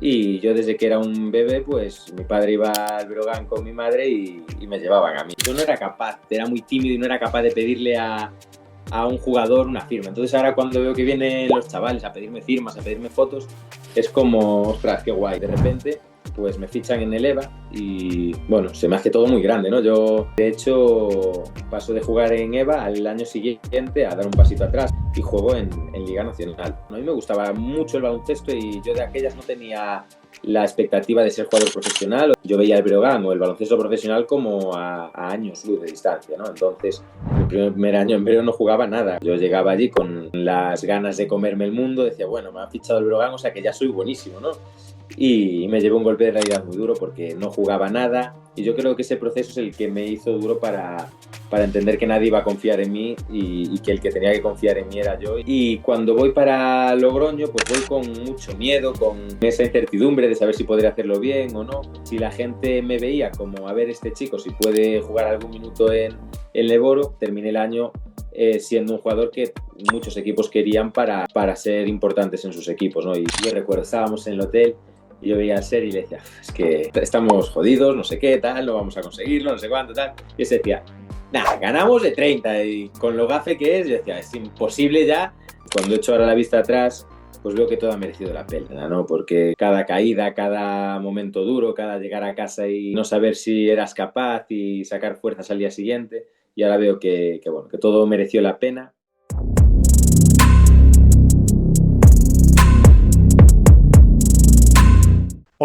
Y yo desde que era un bebé, pues mi padre iba al Breogán con mi madre y me llevaban a mí. Yo no era capaz, era muy tímido y no era capaz de pedirle a un jugador una firma. Entonces ahora cuando veo que vienen los chavales a pedirme firmas, a pedirme fotos, es como, ostras, qué guay. De repente, pues me fichan en el EVA y bueno, se me hace todo muy grande, ¿no? Yo, de hecho, paso de jugar en EVA al año siguiente a dar un pasito atrás y juego en Liga Nacional. A mí me gustaba mucho el baloncesto y yo de aquellas no tenía la expectativa de ser jugador profesional. Yo veía el Breogán o el baloncesto profesional como a años luz de distancia, ¿no? Entonces, mi primer año en Breogán no jugaba nada. Yo llegaba allí con las ganas de comerme el mundo, decía, bueno, me ha fichado el Breogán, o sea que ya soy buenísimo, ¿no? Y me llevé un golpe de realidad muy duro porque no jugaba nada y yo creo que ese proceso es el que me hizo duro para entender que nadie iba a confiar en mí y que el que tenía que confiar en mí era yo. Y cuando voy para Logroño, pues voy con mucho miedo, con esa incertidumbre de saber si podría hacerlo bien o no. Si la gente me veía como, a ver, este chico, si puede jugar algún minuto en Leboro, terminé el año siendo un jugador que muchos equipos querían para ser importantes en sus equipos, ¿no? Y yo recuerdo, estábamos en el hotel y yo veía al ser y le decía, es que estamos jodidos, no sé qué, tal, no vamos a conseguirlo, no sé cuánto, tal. Y él se decía, nada, ganamos de 30 y con lo gafe que es, yo decía, es imposible ya. Cuando echo ahora la vista atrás, pues veo que todo ha merecido la pena, ¿no? Porque cada caída, cada momento duro, cada llegar a casa y no saber si eras capaz y sacar fuerzas al día siguiente, y ahora veo bueno, que todo mereció la pena.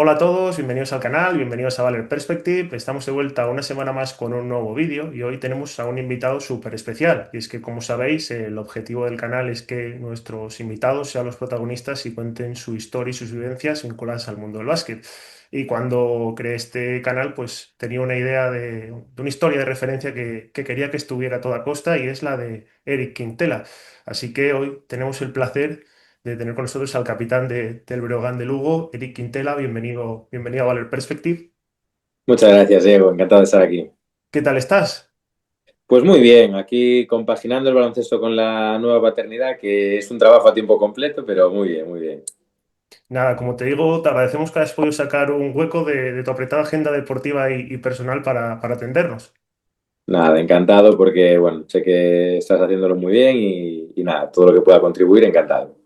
Hola a todos, bienvenidos al canal, bienvenidos a Valer Perspective. Estamos de vuelta una semana más con un nuevo vídeo y hoy tenemos a un invitado súper especial. Y es que, como sabéis, el objetivo del canal es que nuestros invitados sean los protagonistas y cuenten su historia y sus vivencias vinculadas al mundo del básquet. Y cuando creé este canal, pues tenía una idea de una historia de referencia que quería que estuviera a toda costa y es la de Eric Quintela. Así que hoy tenemos el placer de tener con nosotros al capitán del Breogán de Lugo, Eric Quintela. Bienvenido, bienvenido a Valer Perspective. Muchas gracias, Diego, encantado de estar aquí. ¿Qué tal estás? Pues muy bien, aquí compaginando el baloncesto con la nueva paternidad, que es un trabajo a tiempo completo, pero muy bien, muy bien. Nada, como te digo, te agradecemos que hayas podido sacar un hueco de tu apretada agenda deportiva y personal para atendernos. Nada, encantado porque, bueno, sé que estás haciéndolo muy bien y nada, todo lo que pueda contribuir, encantado.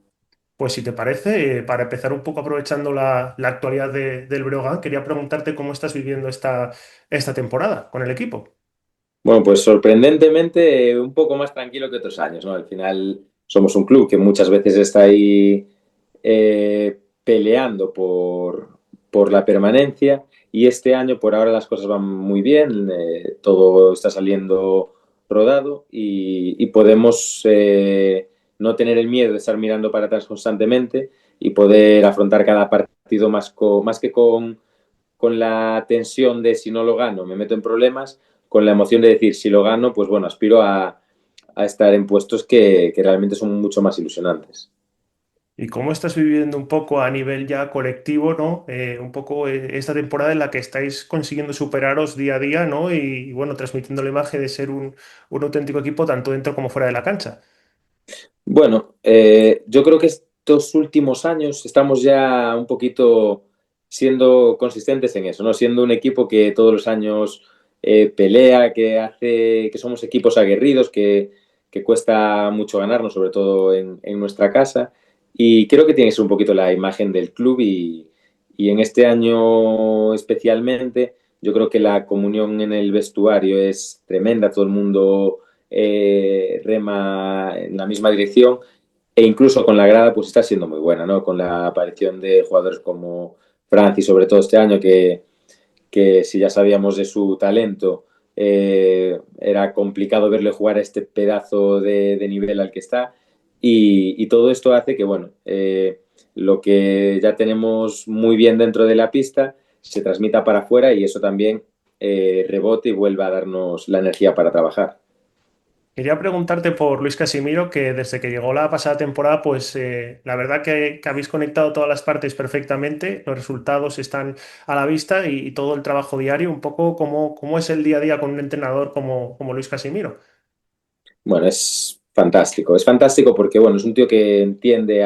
Pues si te parece, para empezar un poco aprovechando la actualidad del Breogán, quería preguntarte cómo estás viviendo esta temporada con el equipo. Bueno, pues sorprendentemente un poco más tranquilo que otros años, ¿no? Al final somos un club que muchas veces está ahí peleando por la permanencia y este año por ahora las cosas van muy bien, todo está saliendo rodado y podemos no tener el miedo de estar mirando para atrás constantemente y poder afrontar cada partido más que con la tensión de si no lo gano me meto en problemas, con la emoción de decir si lo gano, pues bueno, aspiro a estar en puestos que realmente son mucho más ilusionantes. ¿Y cómo estás viviendo un poco a nivel ya colectivo, ¿no? Un poco esta temporada en la que estáis consiguiendo superaros día a día, ¿no? Y, bueno, transmitiendo la imagen de ser un auténtico equipo tanto dentro como fuera de la cancha. Bueno, yo creo que estos últimos años estamos ya un poquito siendo consistentes en eso, ¿no? Siendo un equipo que todos los años pelea, que hace, que somos equipos aguerridos, que cuesta mucho ganarnos, sobre todo en nuestra casa. Y creo que tiene que ser un poquito la imagen del club y en este año especialmente, yo creo que la comunión en el vestuario es tremenda, todo el mundo rema en la misma dirección e incluso con la grada pues está siendo muy buena, ¿no? Con la aparición de jugadores como Francis, sobre todo este año, que si ya sabíamos de su talento, era complicado verle jugar a este pedazo de nivel al que está y todo esto hace que, bueno, lo que ya tenemos muy bien dentro de la pista se transmita para afuera y eso también rebote y vuelva a darnos la energía para trabajar. Quería preguntarte por Luis Casimiro, que desde que llegó la pasada temporada, pues la verdad que habéis conectado todas las partes perfectamente, los resultados están a la vista y todo el trabajo diario, un poco cómo es el día a día con un entrenador como Luis Casimiro. Bueno, es fantástico porque bueno, es un tío que entiende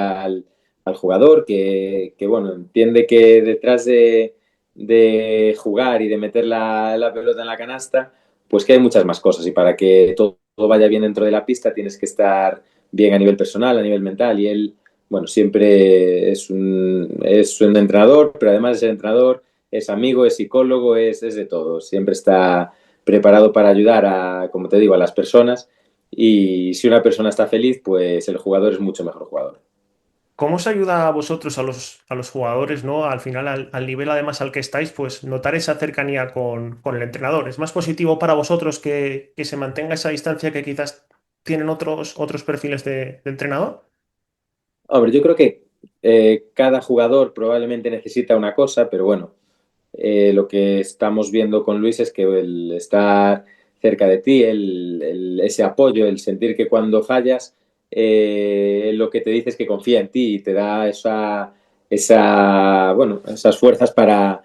al jugador, que, bueno, entiende que detrás de jugar y de meter la pelota en la canasta, pues que hay muchas más cosas y para que todo vaya bien dentro de la pista tienes que estar bien a nivel personal, a nivel mental y él, bueno, siempre es un entrenador, pero además de ser entrenador, es amigo, es psicólogo, es de todo, siempre está preparado para ayudar a, como te digo, a las personas y si una persona está feliz, pues el jugador es mucho mejor jugador. ¿Cómo os ayuda a vosotros, a los jugadores, ¿no? Al final, al nivel además al que estáis, pues notar esa cercanía con el entrenador. ¿Es más positivo para vosotros que se mantenga esa distancia que quizás tienen otros perfiles de entrenador? Hombre, yo creo que cada jugador probablemente necesita una cosa, pero bueno, lo que estamos viendo con Luis es que el estar cerca de ti, ese apoyo, el sentir que cuando fallas, lo que te dice es que confía en ti y te da bueno, esas fuerzas para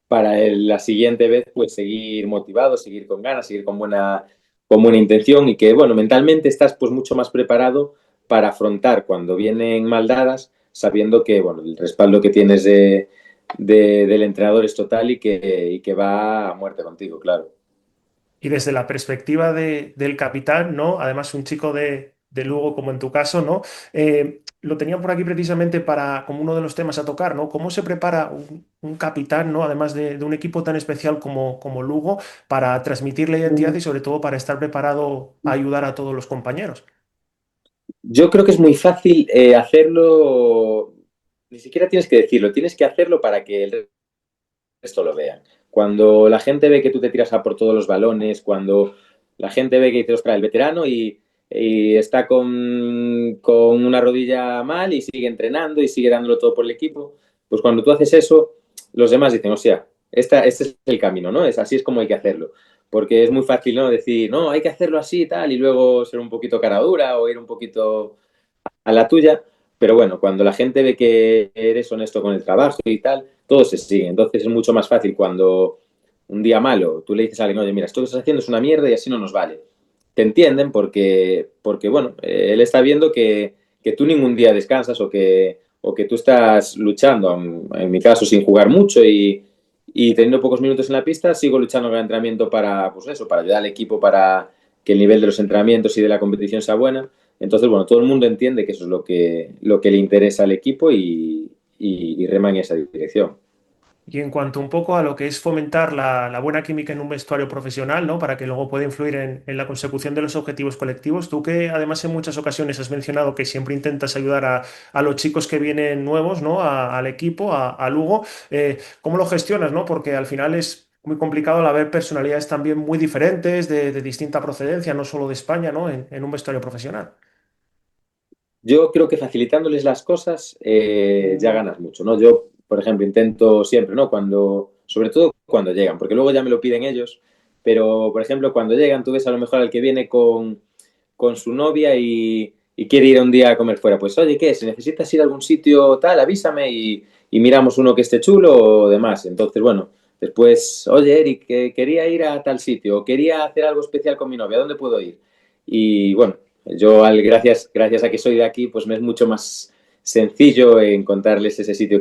la siguiente vez pues seguir motivado, seguir con ganas, seguir con buena intención y que, bueno, mentalmente estás pues mucho más preparado para afrontar cuando vienen mal dadas, sabiendo que, bueno, el respaldo que tienes del entrenador es total y que va a muerte contigo, claro. Y desde la perspectiva del capitán, ¿no? Además, un chico de Lugo, como en tu caso, ¿no? Lo tenía por aquí precisamente para, como uno de los temas a tocar, ¿no? ¿Cómo se prepara un capitán, ¿no? Además de un equipo tan especial como Lugo, para transmitir la identidad y sobre todo para estar preparado a ayudar a todos los compañeros? Yo creo que es muy fácil hacerlo, ni siquiera tienes que decirlo, tienes que hacerlo para que el resto lo vean. Cuando la gente ve que tú te tiras a por todos los balones, cuando la gente ve que dice, ostras, el veterano y está con una rodilla mal y sigue entrenando y sigue dándolo todo por el equipo, pues cuando tú haces eso, los demás dicen, o sea, este es el camino, ¿no? Así es como hay que hacerlo. Porque es muy fácil, ¿no? Decir, no, hay que hacerlo así y tal, y luego ser un poquito cara dura o ir un poquito a la tuya, pero bueno, cuando la gente ve que eres honesto con el trabajo y tal, todo se sigue. Entonces es mucho más fácil cuando un día malo tú le dices a alguien, oye, mira, esto que estás haciendo es una mierda y así no nos vale. Te entienden porque bueno, él está viendo que tú ningún día descansas o que tú estás luchando, en mi caso sin jugar mucho y teniendo pocos minutos en la pista, sigo luchando con el entrenamiento para, pues eso, para ayudar al equipo para que el nivel de los entrenamientos y de la competición sea buena. Entonces, bueno, todo el mundo entiende que eso es lo que le interesa al equipo y rema en esa dirección. Y en cuanto un poco a lo que es fomentar la buena química en un vestuario profesional, ¿no? Para que luego pueda influir en la consecución de los objetivos colectivos. Tú que además en muchas ocasiones has mencionado que siempre intentas ayudar a los chicos que vienen nuevos, ¿no? Al equipo, a Lugo. ¿Cómo lo gestionas, ¿no? Porque al final es muy complicado al haber personalidades también muy diferentes, de distinta procedencia, no solo de España, ¿no? En un vestuario profesional. Yo creo que facilitándoles las cosas ya ganas mucho, ¿no? Yo, por ejemplo, intento siempre, ¿no? Sobre todo cuando llegan, porque luego ya me lo piden ellos, pero, por ejemplo, cuando llegan, tú ves a lo mejor al que viene con su novia y quiere ir un día a comer fuera. Pues, oye, ¿qué? Si necesitas ir a algún sitio tal, avísame y miramos uno que esté chulo o demás. Entonces, bueno, después, oye, Eric, que quería ir a tal sitio o quería hacer algo especial con mi novia, ¿a dónde puedo ir? Y bueno, gracias a que soy de aquí, pues me es mucho más sencillo encontrarles ese sitio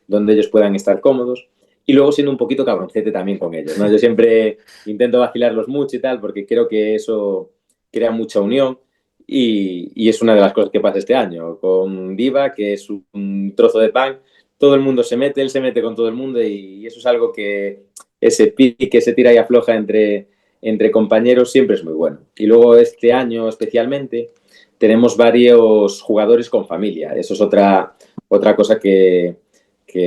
donde ellos puedan estar cómodos. Y luego siendo un poquito cabroncete también con ellos, ¿no? Yo siempre intento vacilarlos mucho y tal, porque creo que eso crea mucha unión y es una de las cosas que pasa este año. Con Diva, que es un trozo de pan, todo el mundo se mete, él se mete con todo el mundo y eso es algo que ese pique, ese tira y afloja entre compañeros siempre es muy bueno. Y luego este año especialmente tenemos varios jugadores con familia. Eso es otra cosa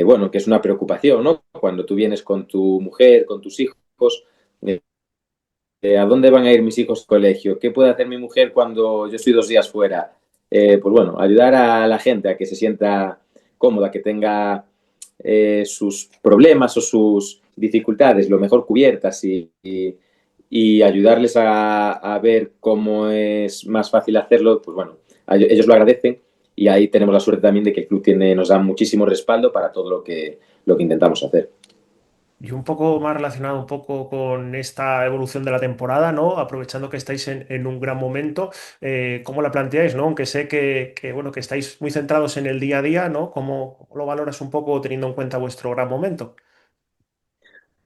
bueno, que es una preocupación, ¿no? Cuando tú vienes con tu mujer, con tus hijos, ¿a dónde van a ir mis hijos al colegio? ¿Qué puede hacer mi mujer cuando yo estoy 2 días fuera? Pues bueno, ayudar a la gente a que se sienta cómoda, que tenga sus problemas o sus dificultades lo mejor cubiertas y ayudarles a ver cómo es más fácil hacerlo, pues bueno, ellos lo agradecen y ahí tenemos la suerte también de que el club nos da muchísimo respaldo para todo lo que intentamos hacer. Y un poco más relacionado un poco con esta evolución de la temporada, ¿no? Aprovechando que estáis en un gran momento, ¿cómo la planteáis, ¿no? Aunque sé bueno, que estáis muy centrados en el día a día, ¿no? ¿Cómo lo valoras un poco teniendo en cuenta vuestro gran momento?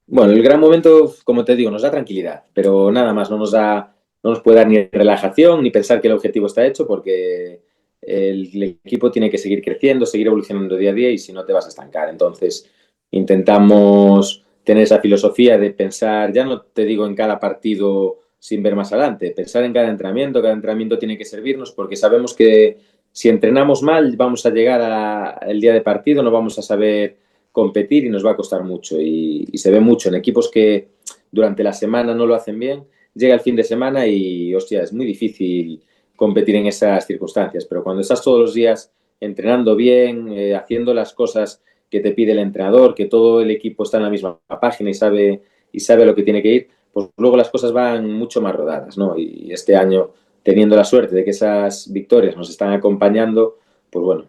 Bueno, el gran momento, como te digo, nos da tranquilidad, pero nada más, no nos puede dar ni relajación ni pensar que el objetivo está hecho porque el equipo tiene que seguir creciendo, seguir evolucionando día a día y si no te vas a estancar. Entonces, intentamos tener esa filosofía de pensar, ya no te digo en cada partido sin ver más adelante, pensar en cada entrenamiento tiene que servirnos porque sabemos que si entrenamos mal vamos a llegar al día de partido, no vamos a saber competir y nos va a costar mucho. Y se ve mucho en equipos que durante la semana no lo hacen bien, llega el fin de semana y, hostia, es muy difícil competir en esas circunstancias. Pero cuando estás todos los días entrenando bien, haciendo las cosas que te pide el entrenador, que todo el equipo está en la misma página y sabe lo que tiene que ir, pues luego las cosas van mucho más rodadas, ¿no? Y este año, teniendo la suerte de que esas victorias nos están acompañando, pues bueno,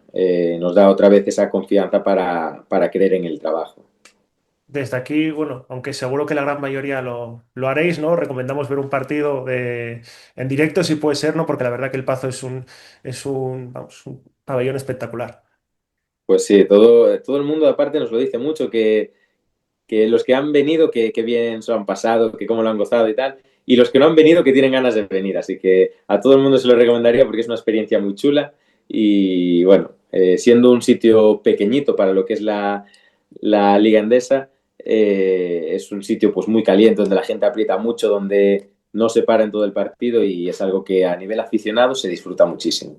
nos da otra vez esa confianza para creer en el trabajo. Desde aquí, bueno, aunque seguro que la gran mayoría lo haréis, ¿no? Recomendamos ver un partido en directo si puede ser, ¿no? Porque la verdad que el Pazo vamos, un pabellón espectacular. Pues sí, todo el mundo aparte nos lo dice mucho, que los que han venido, que bien se lo han pasado, que cómo lo han gozado y tal, y los que no han venido, que tienen ganas de venir. Así que a todo el mundo se lo recomendaría porque es una experiencia muy chula y bueno, siendo un sitio pequeñito para lo que es la Liga Endesa, es un sitio pues muy caliente, donde la gente aprieta mucho, donde no se para en todo el partido y es algo que a nivel aficionado se disfruta muchísimo.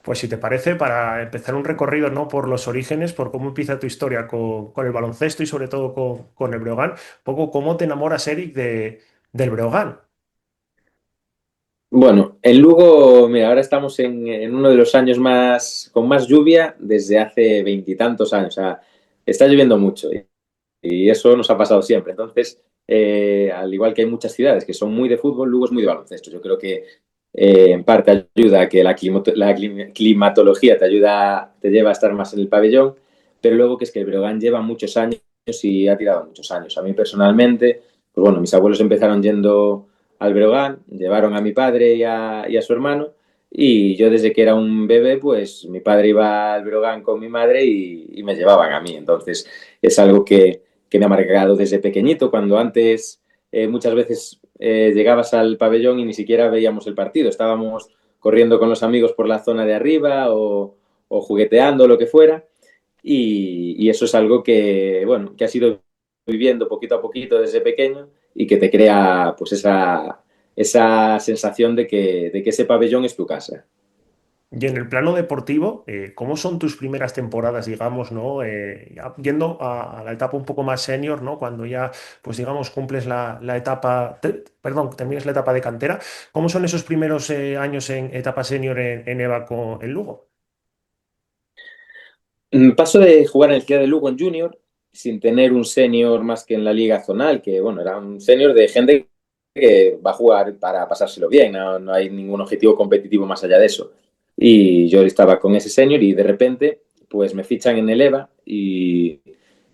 Pues si te parece, para empezar un recorrido, ¿no? Por los orígenes, por cómo empieza tu historia con el baloncesto y sobre todo con el Breogán, un poco cómo te enamoras, Eric, del Breogán. Bueno, en Lugo, mira, ahora estamos en uno de los años con más lluvia desde hace veintitantos años. O sea, está lloviendo mucho y eso nos ha pasado siempre. Entonces, al igual que hay muchas ciudades que son muy de fútbol, Lugo es muy de baloncesto. Yo creo que en parte ayuda a que climatología te ayuda, te lleva a estar más en el pabellón, pero luego que es que el Breogán lleva muchos años y ha tirado muchos años. A mí personalmente, pues bueno, mis abuelos empezaron yendo al Breogán, llevaron a mi padre y a su hermano, y yo desde que era un bebé, pues mi padre iba al Breogán con mi madre y me llevaban a mí. Entonces es algo que me ha marcado desde pequeñito, cuando antes muchas veces llegabas al pabellón y ni siquiera veíamos el partido, estábamos corriendo con los amigos por la zona de arriba o jugueteando, lo que fuera, y eso es algo que, bueno, que has ido viviendo poquito a poquito desde pequeño y que te crea pues esa sensación de que ese pabellón es tu casa. Y en el plano deportivo, ¿cómo son tus primeras temporadas, digamos, ¿no? Ya yendo a la etapa un poco más senior, ¿no? Cuando ya, pues digamos, cumples la etapa, perdón, terminas la etapa de cantera. ¿Cómo son esos primeros años en etapa senior en EVA en Lugo? Paso de jugar en el Ciudad de Lugo en Junior sin tener un senior más que en la liga zonal, que bueno, era un senior de gente que va a jugar para pasárselo bien, no hay ningún objetivo competitivo más allá de eso. Y yo estaba con ese senior y de repente pues me fichan en el EVA y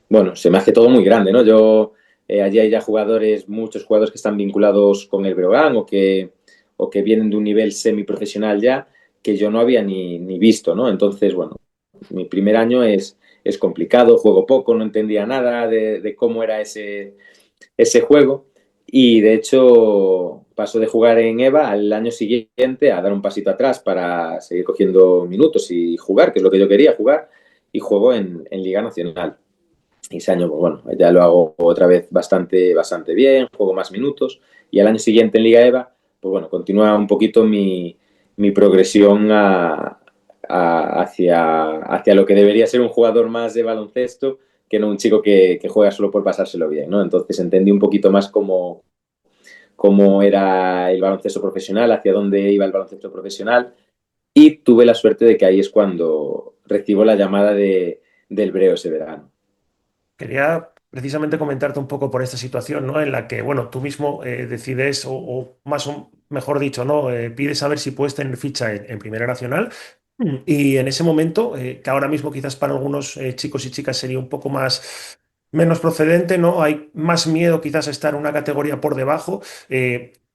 bueno, se me hace todo muy grande, ¿no? Allí hay ya muchos jugadores que están vinculados con el Breogán o que vienen de un nivel semiprofesional ya, que yo no había ni visto, ¿no? Entonces, bueno, mi primer año es complicado, juego poco, no entendía nada de cómo era ese juego y de hecho paso de jugar en EVA al año siguiente a dar un pasito atrás para seguir cogiendo minutos y jugar, que es lo que yo quería jugar, y juego en Liga Nacional. Y ese año, pues bueno, ya lo hago otra vez bastante bien, juego más minutos y al año siguiente en Liga EVA, pues bueno, continúa un poquito mi progresión hacia lo que debería ser un jugador más de baloncesto que no un chico que juega solo por pasárselo bien, ¿no? Entonces entendí un poquito más cómo era el baloncesto profesional, hacia dónde iba el baloncesto profesional y tuve la suerte de que ahí es cuando recibo la llamada del Breo ese verano. Quería precisamente comentarte un poco por esta situación, ¿no? En la que, bueno, tú mismo decides, o más o mejor dicho, ¿no? Pides saber si puedes tener ficha en Primera Nacional. Y en ese momento, que ahora mismo quizás para algunos chicos y chicas sería un poco más menos procedente, ¿no? Hay más miedo quizás a estar una categoría por debajo.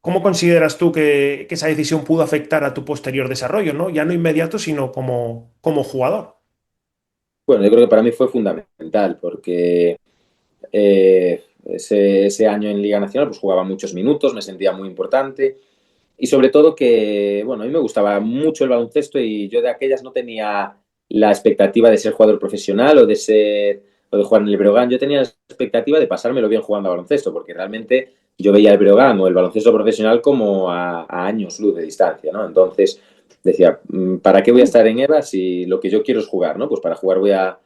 ¿Cómo consideras tú que esa decisión pudo afectar a tu posterior desarrollo, ¿no? Ya no inmediato, sino como jugador. Bueno, yo creo que para mí fue fundamental porque ese año en Liga Nacional pues jugaba muchos minutos, me sentía muy importante y sobre todo que, bueno, a mí me gustaba mucho el baloncesto y yo de aquellas no tenía la expectativa de ser jugador profesional o de jugar en el Breogán. Yo tenía la expectativa de pasármelo bien jugando a baloncesto porque realmente yo veía el Breogán o el baloncesto profesional como a años luz de distancia, ¿no? Entonces decía, ¿para qué voy a estar en EVA si lo que yo quiero es jugar, ¿no? Pues para jugar voy a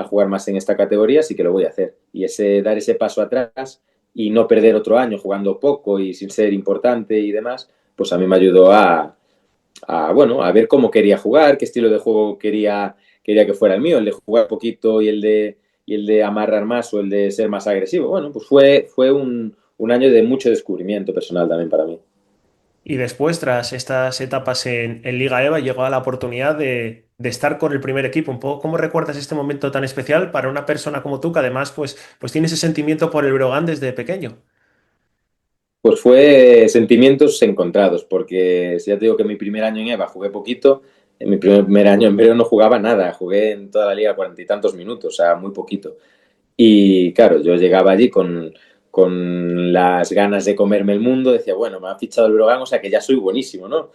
jugar más en esta categoría, sí que lo voy a hacer. Y dar ese paso atrás y no perder otro año jugando poco y sin ser importante y demás, pues a mí me ayudó bueno, a ver cómo quería jugar, qué estilo de juego quería que fuera el mío, el de jugar poquito y el de amarrar más o el de ser más agresivo. Bueno, pues fue un año de mucho descubrimiento personal también para mí. Y después, tras estas etapas en Liga EVA, llegó a la oportunidad de estar con el primer equipo. Un poco, ¿cómo recuerdas este momento tan especial para una persona como tú, que además pues tiene ese sentimiento por el Brogan desde pequeño? Pues fue sentimientos encontrados, porque si ya te digo que mi primer año en EVA jugué poquito, en mi primer año en Breo no jugaba nada, jugué en toda la liga 40 y tantos minutos, o sea, muy poquito. Y claro, yo llegaba allí con las ganas de comerme el mundo, decía, bueno, me ha fichado el Brogan, o sea que ya soy buenísimo, ¿no?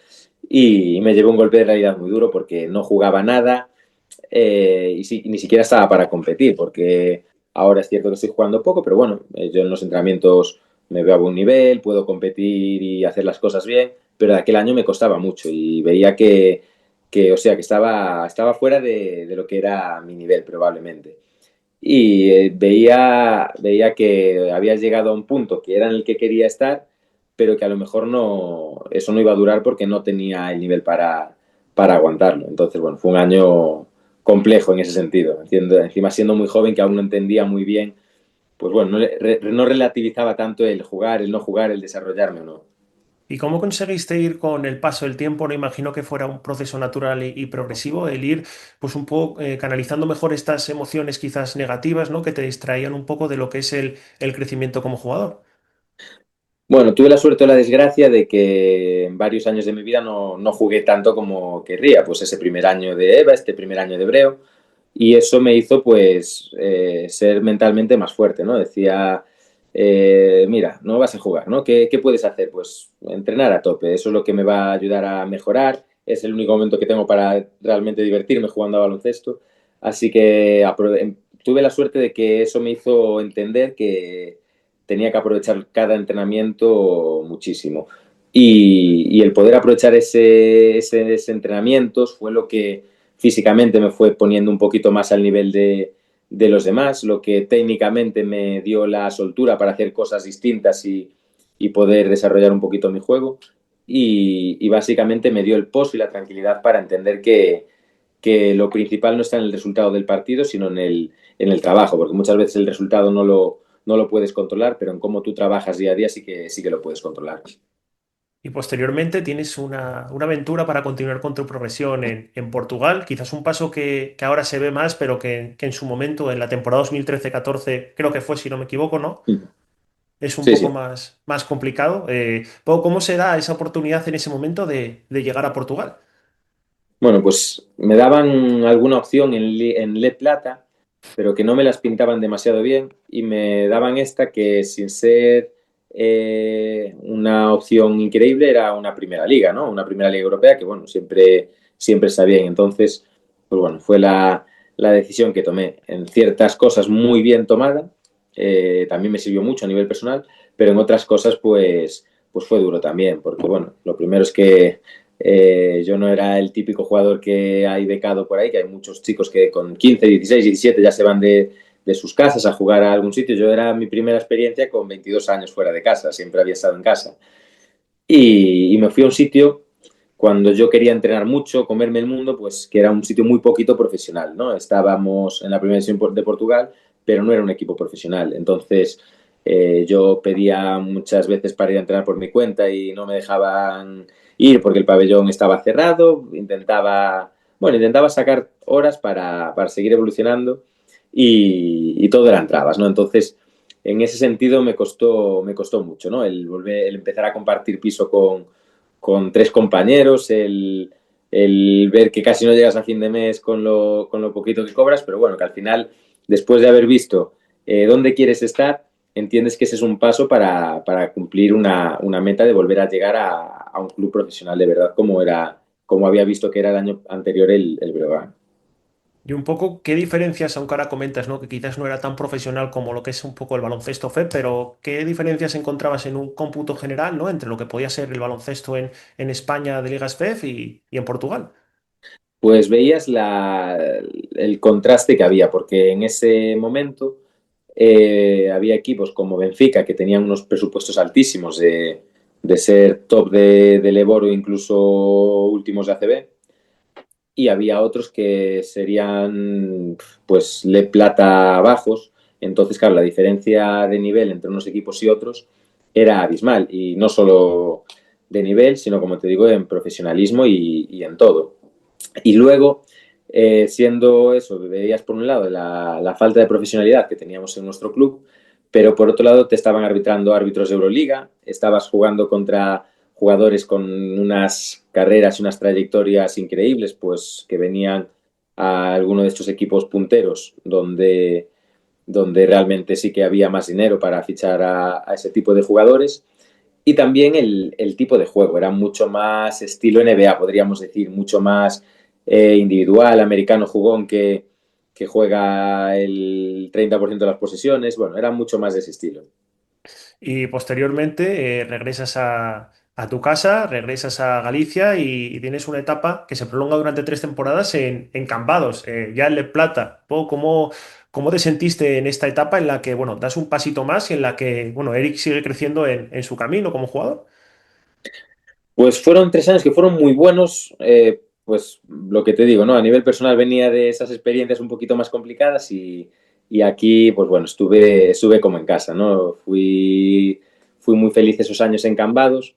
Y me llevó un golpe de realidad muy duro porque no jugaba nada y ni siquiera estaba para competir, porque ahora es cierto que estoy jugando poco, pero bueno, yo en los entrenamientos me veo a buen nivel, puedo competir y hacer las cosas bien, pero de aquel año me costaba mucho y veía o sea, que estaba fuera de lo que era mi nivel probablemente y veía que había llegado a un punto que era en el que quería estar, pero que a lo mejor eso no iba a durar porque no tenía el nivel para aguantarlo. Entonces, bueno, fue un año complejo en ese sentido. Encima siendo muy joven que aún no entendía muy bien, pues bueno, no relativizaba tanto el jugar, el no jugar, el desarrollarme o no. ¿Y cómo conseguiste ir con el paso del tiempo? No imagino que fuera un proceso natural y progresivo, el ir pues un poco canalizando mejor estas emociones quizás negativas, ¿no? Que te distraían un poco de lo que es el crecimiento como jugador. Bueno, tuve la suerte o la desgracia de que en varios años de mi vida no jugué tanto como querría. Pues ese primer año de EVA, este primer año de Breo, y eso me hizo pues ser mentalmente más fuerte, ¿no? Decía, mira, no vas a jugar, ¿no? ¿Qué puedes hacer? Pues entrenar a tope, eso es lo que me va a ayudar a mejorar, es el único momento que tengo para realmente divertirme jugando a baloncesto, así que tuve la suerte de que eso me hizo entender que tenía que aprovechar cada entrenamiento muchísimo. Y el poder aprovechar ese entrenamientos fue lo que físicamente me fue poniendo un poquito más al nivel de los demás, lo que técnicamente me dio la soltura para hacer cosas distintas y poder desarrollar un poquito mi juego. Y básicamente me dio el pozo y la tranquilidad para entender que lo principal no está en el resultado del partido, sino en el trabajo, porque muchas veces el resultado no lo puedes controlar, pero en cómo tú trabajas día a día sí que lo puedes controlar. Y posteriormente tienes una aventura para continuar con tu progresión en Portugal, quizás un paso que ahora se ve más, pero que en su momento, en la temporada 2013-14, creo que fue, si no me equivoco, ¿no? Es un Sí, poco sí. más complicado. ¿Cómo se da esa oportunidad en ese momento de llegar a Portugal? Bueno, pues me daban alguna opción en Le Plata, pero que no me las pintaban demasiado bien y me daban esta que sin ser una opción increíble era una primera liga, ¿no? Una primera liga europea que, bueno, siempre está bien. Entonces, pues bueno, fue la decisión que tomé. En ciertas cosas muy bien tomada, también me sirvió mucho a nivel personal, pero en otras cosas, pues fue duro también, porque, bueno, lo primero es que yo no era el típico jugador que hay becado por ahí, que hay muchos chicos que con 15, 16, 17 ya se van de sus casas a jugar a algún sitio. Yo era mi primera experiencia con 22 años fuera de casa, siempre había estado en casa. Y me fui a un sitio cuando yo quería entrenar mucho, comerme el mundo, pues que era un sitio muy poquito profesional, ¿no? Estábamos en la primera división de Portugal, pero no era un equipo profesional. Entonces, yo pedía muchas veces para ir a entrenar por mi cuenta y no me dejaban ir porque el pabellón estaba cerrado. Intentaba sacar horas para seguir evolucionando y todo eran trabas, ¿no? Entonces, en ese sentido me costó mucho, ¿no? El empezar a compartir piso con tres compañeros, el ver que casi no llegas a fin de mes con lo poquito que cobras, pero bueno, que al final, después de haber visto dónde quieres estar, entiendes que ese es un paso para cumplir una meta de volver a llegar a un club profesional de verdad, como había visto que era el año anterior el Breogán. Y un poco, ¿qué diferencias, aunque ahora comentas, ¿no? Que quizás no era tan profesional como lo que es un poco el baloncesto FEP, pero qué diferencias encontrabas en un cómputo general, ¿no? Entre lo que podía ser el baloncesto en España de Ligas FEF y en Portugal? Pues veías el contraste que había, porque en ese momento había equipos como Benfica que tenían unos presupuestos altísimos de ser top del Eboro, incluso últimos de ACB, y había otros que serían pues Le Plata bajos. Entonces, claro, la diferencia de nivel entre unos equipos y otros era abismal, y no solo de nivel, sino como te digo, en profesionalismo y en todo. Y luego, siendo eso, veías por un lado la falta de profesionalidad que teníamos en nuestro club, pero por otro lado te estaban arbitrando árbitros de Euroliga, estabas jugando contra jugadores con unas carreras y unas trayectorias increíbles, pues que venían a alguno de estos equipos punteros donde realmente sí que había más dinero para fichar a ese tipo de jugadores. Y también el tipo de juego, era mucho más estilo NBA, podríamos decir, mucho más individual, americano jugón que juega el 30% de las posesiones, bueno, era mucho más de ese estilo. Y posteriormente regresas a tu casa, regresas a Galicia y tienes una etapa que se prolonga durante 3 temporadas en Cambados, ya en Le Plata. ¿Cómo te sentiste en esta etapa en la que, bueno, das un pasito más y en la que, bueno, Eric sigue creciendo en su camino como jugador? Pues fueron 3 años que fueron muy buenos, pues lo que te digo, ¿no? A nivel personal venía de esas experiencias un poquito más complicadas y aquí, pues bueno, estuve como en casa, ¿no? Fui muy feliz esos años en Cambados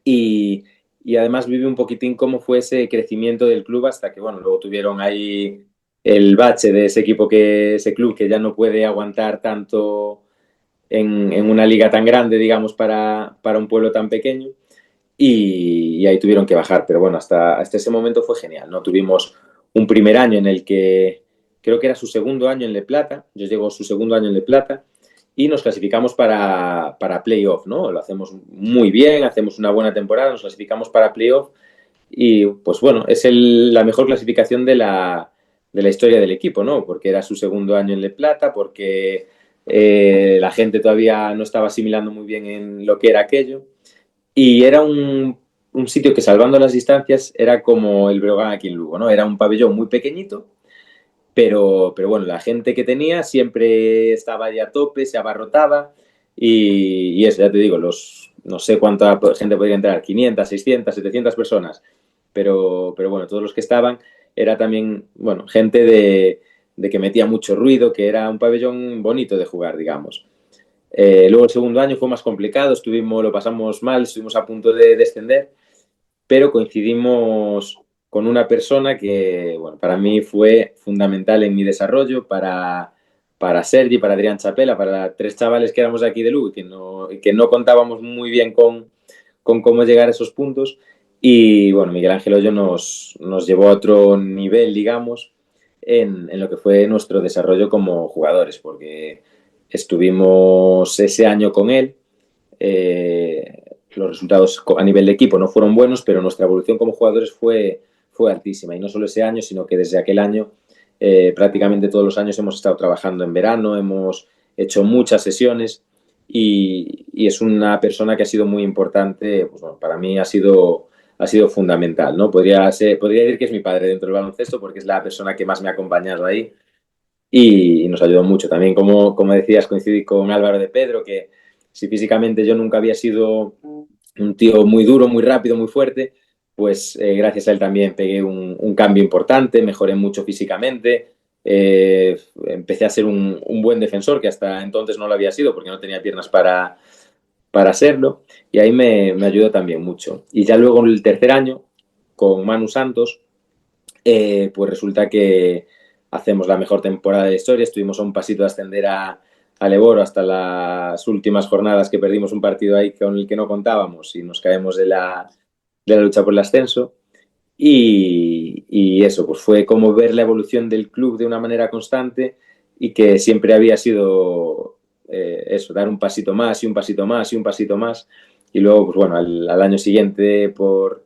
y, y además viví un poquitín cómo fue ese crecimiento del club hasta que, bueno, luego tuvieron ahí el bache de ese ese club que ya no puede aguantar tanto en una liga tan grande, digamos, para un pueblo tan pequeño y ahí tuvieron que bajar. Pero bueno, hasta ese momento fue genial, ¿no? Tuvimos un primer año en el que creo que era su segundo año en Le Plata, yo llego su segundo año en Le Plata y nos clasificamos para playoff, ¿no? Lo hacemos muy bien, hacemos una buena temporada, nos clasificamos para playoff y pues bueno, es la mejor clasificación de la historia del equipo, ¿no? Porque era su segundo año en Le Plata, porque la gente todavía no estaba asimilando muy bien en lo que era aquello. Y era un sitio que, salvando las distancias, era como el Breogán aquí en Lugo, ¿no? Era un pabellón muy pequeñito, pero bueno, la gente que tenía siempre estaba ahí a tope, se abarrotaba y eso, ya te digo, no sé cuánta gente podría entrar, 500, 600, 700 personas, pero bueno, todos los que estaban era también, bueno, gente de que metía mucho ruido, que era un pabellón bonito de jugar, digamos. Luego el segundo año fue más complicado, lo pasamos mal, estuvimos a punto de descender, pero coincidimos con una persona que, bueno, para mí fue fundamental en mi desarrollo, para Sergi, para Adrián Chapela, para tres chavales que éramos de aquí de Lugo y que no contábamos muy bien con cómo llegar a esos puntos. Y bueno, Miguel Ángel Hoyo nos llevó a otro nivel, digamos, en lo que fue nuestro desarrollo como jugadores, porque estuvimos ese año con él. Los resultados a nivel de equipo no fueron buenos, pero nuestra evolución como jugadores fue altísima. Y no solo ese año, sino que desde aquel año, prácticamente todos los años hemos estado trabajando en verano, hemos hecho muchas sesiones y es una persona que ha sido muy importante, pues bueno, para mí ha sido fundamental, ¿no? Podría decir que es mi padre dentro del baloncesto porque es la persona que más me ha acompañado ahí y nos ayudó mucho. También, como decías, coincidí con Álvaro de Pedro, que si físicamente yo nunca había sido un tío muy duro, muy rápido, muy fuerte, pues gracias a él también pegué un cambio importante, mejoré mucho físicamente, empecé a ser un buen defensor, que hasta entonces no lo había sido porque no tenía piernas para serlo, y ahí me ayudó también mucho. Y ya luego en el tercer año, con Manu Santos, pues resulta que hacemos la mejor temporada de la historia, estuvimos a un pasito de ascender a Leboro hasta las últimas jornadas que perdimos un partido ahí con el que no contábamos y nos caemos de la lucha por el ascenso. Y eso, pues fue como ver la evolución del club de una manera constante y que siempre había sido eso, dar un pasito más y un pasito más y un pasito más. Y luego, pues bueno, al año siguiente, por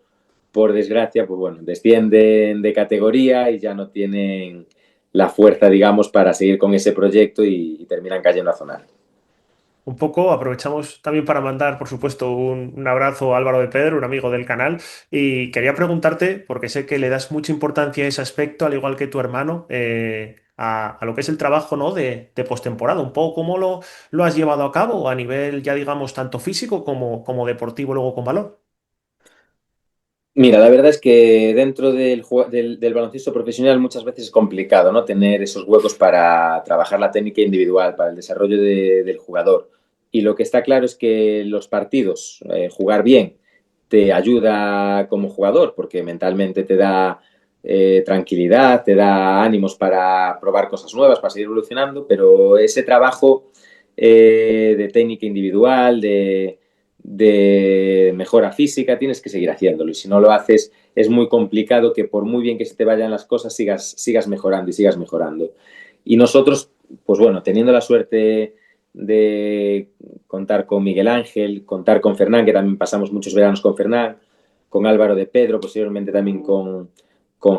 desgracia, pues bueno, descienden de categoría y ya no tienen la fuerza, digamos, para seguir con ese proyecto y terminan cayendo a zona. Un poco aprovechamos también para mandar, por supuesto, un abrazo a Álvaro de Pedro, un amigo del canal, y quería preguntarte, porque sé que le das mucha importancia a ese aspecto, al igual que tu hermano, a lo que es el trabajo, ¿no? de postemporada, un poco cómo lo has llevado a cabo a nivel, ya digamos, tanto físico como deportivo luego con valor. Mira, la verdad es que dentro del baloncesto profesional muchas veces es complicado, ¿no? Tener esos huecos para trabajar la técnica individual, para el desarrollo del jugador. Y lo que está claro es que los partidos, jugar bien, te ayuda como jugador, porque mentalmente te da tranquilidad, te da ánimos para probar cosas nuevas, para seguir evolucionando, pero ese trabajo de técnica individual, de mejora física, tienes que seguir haciéndolo. Y si no lo haces, es muy complicado que por muy bien que se te vayan las cosas, sigas mejorando y sigas mejorando. Y nosotros, pues bueno, teniendo la suerte de contar con Miguel Ángel, contar con Fernán, que también pasamos muchos veranos con Fernán, con Álvaro de Pedro, posteriormente también con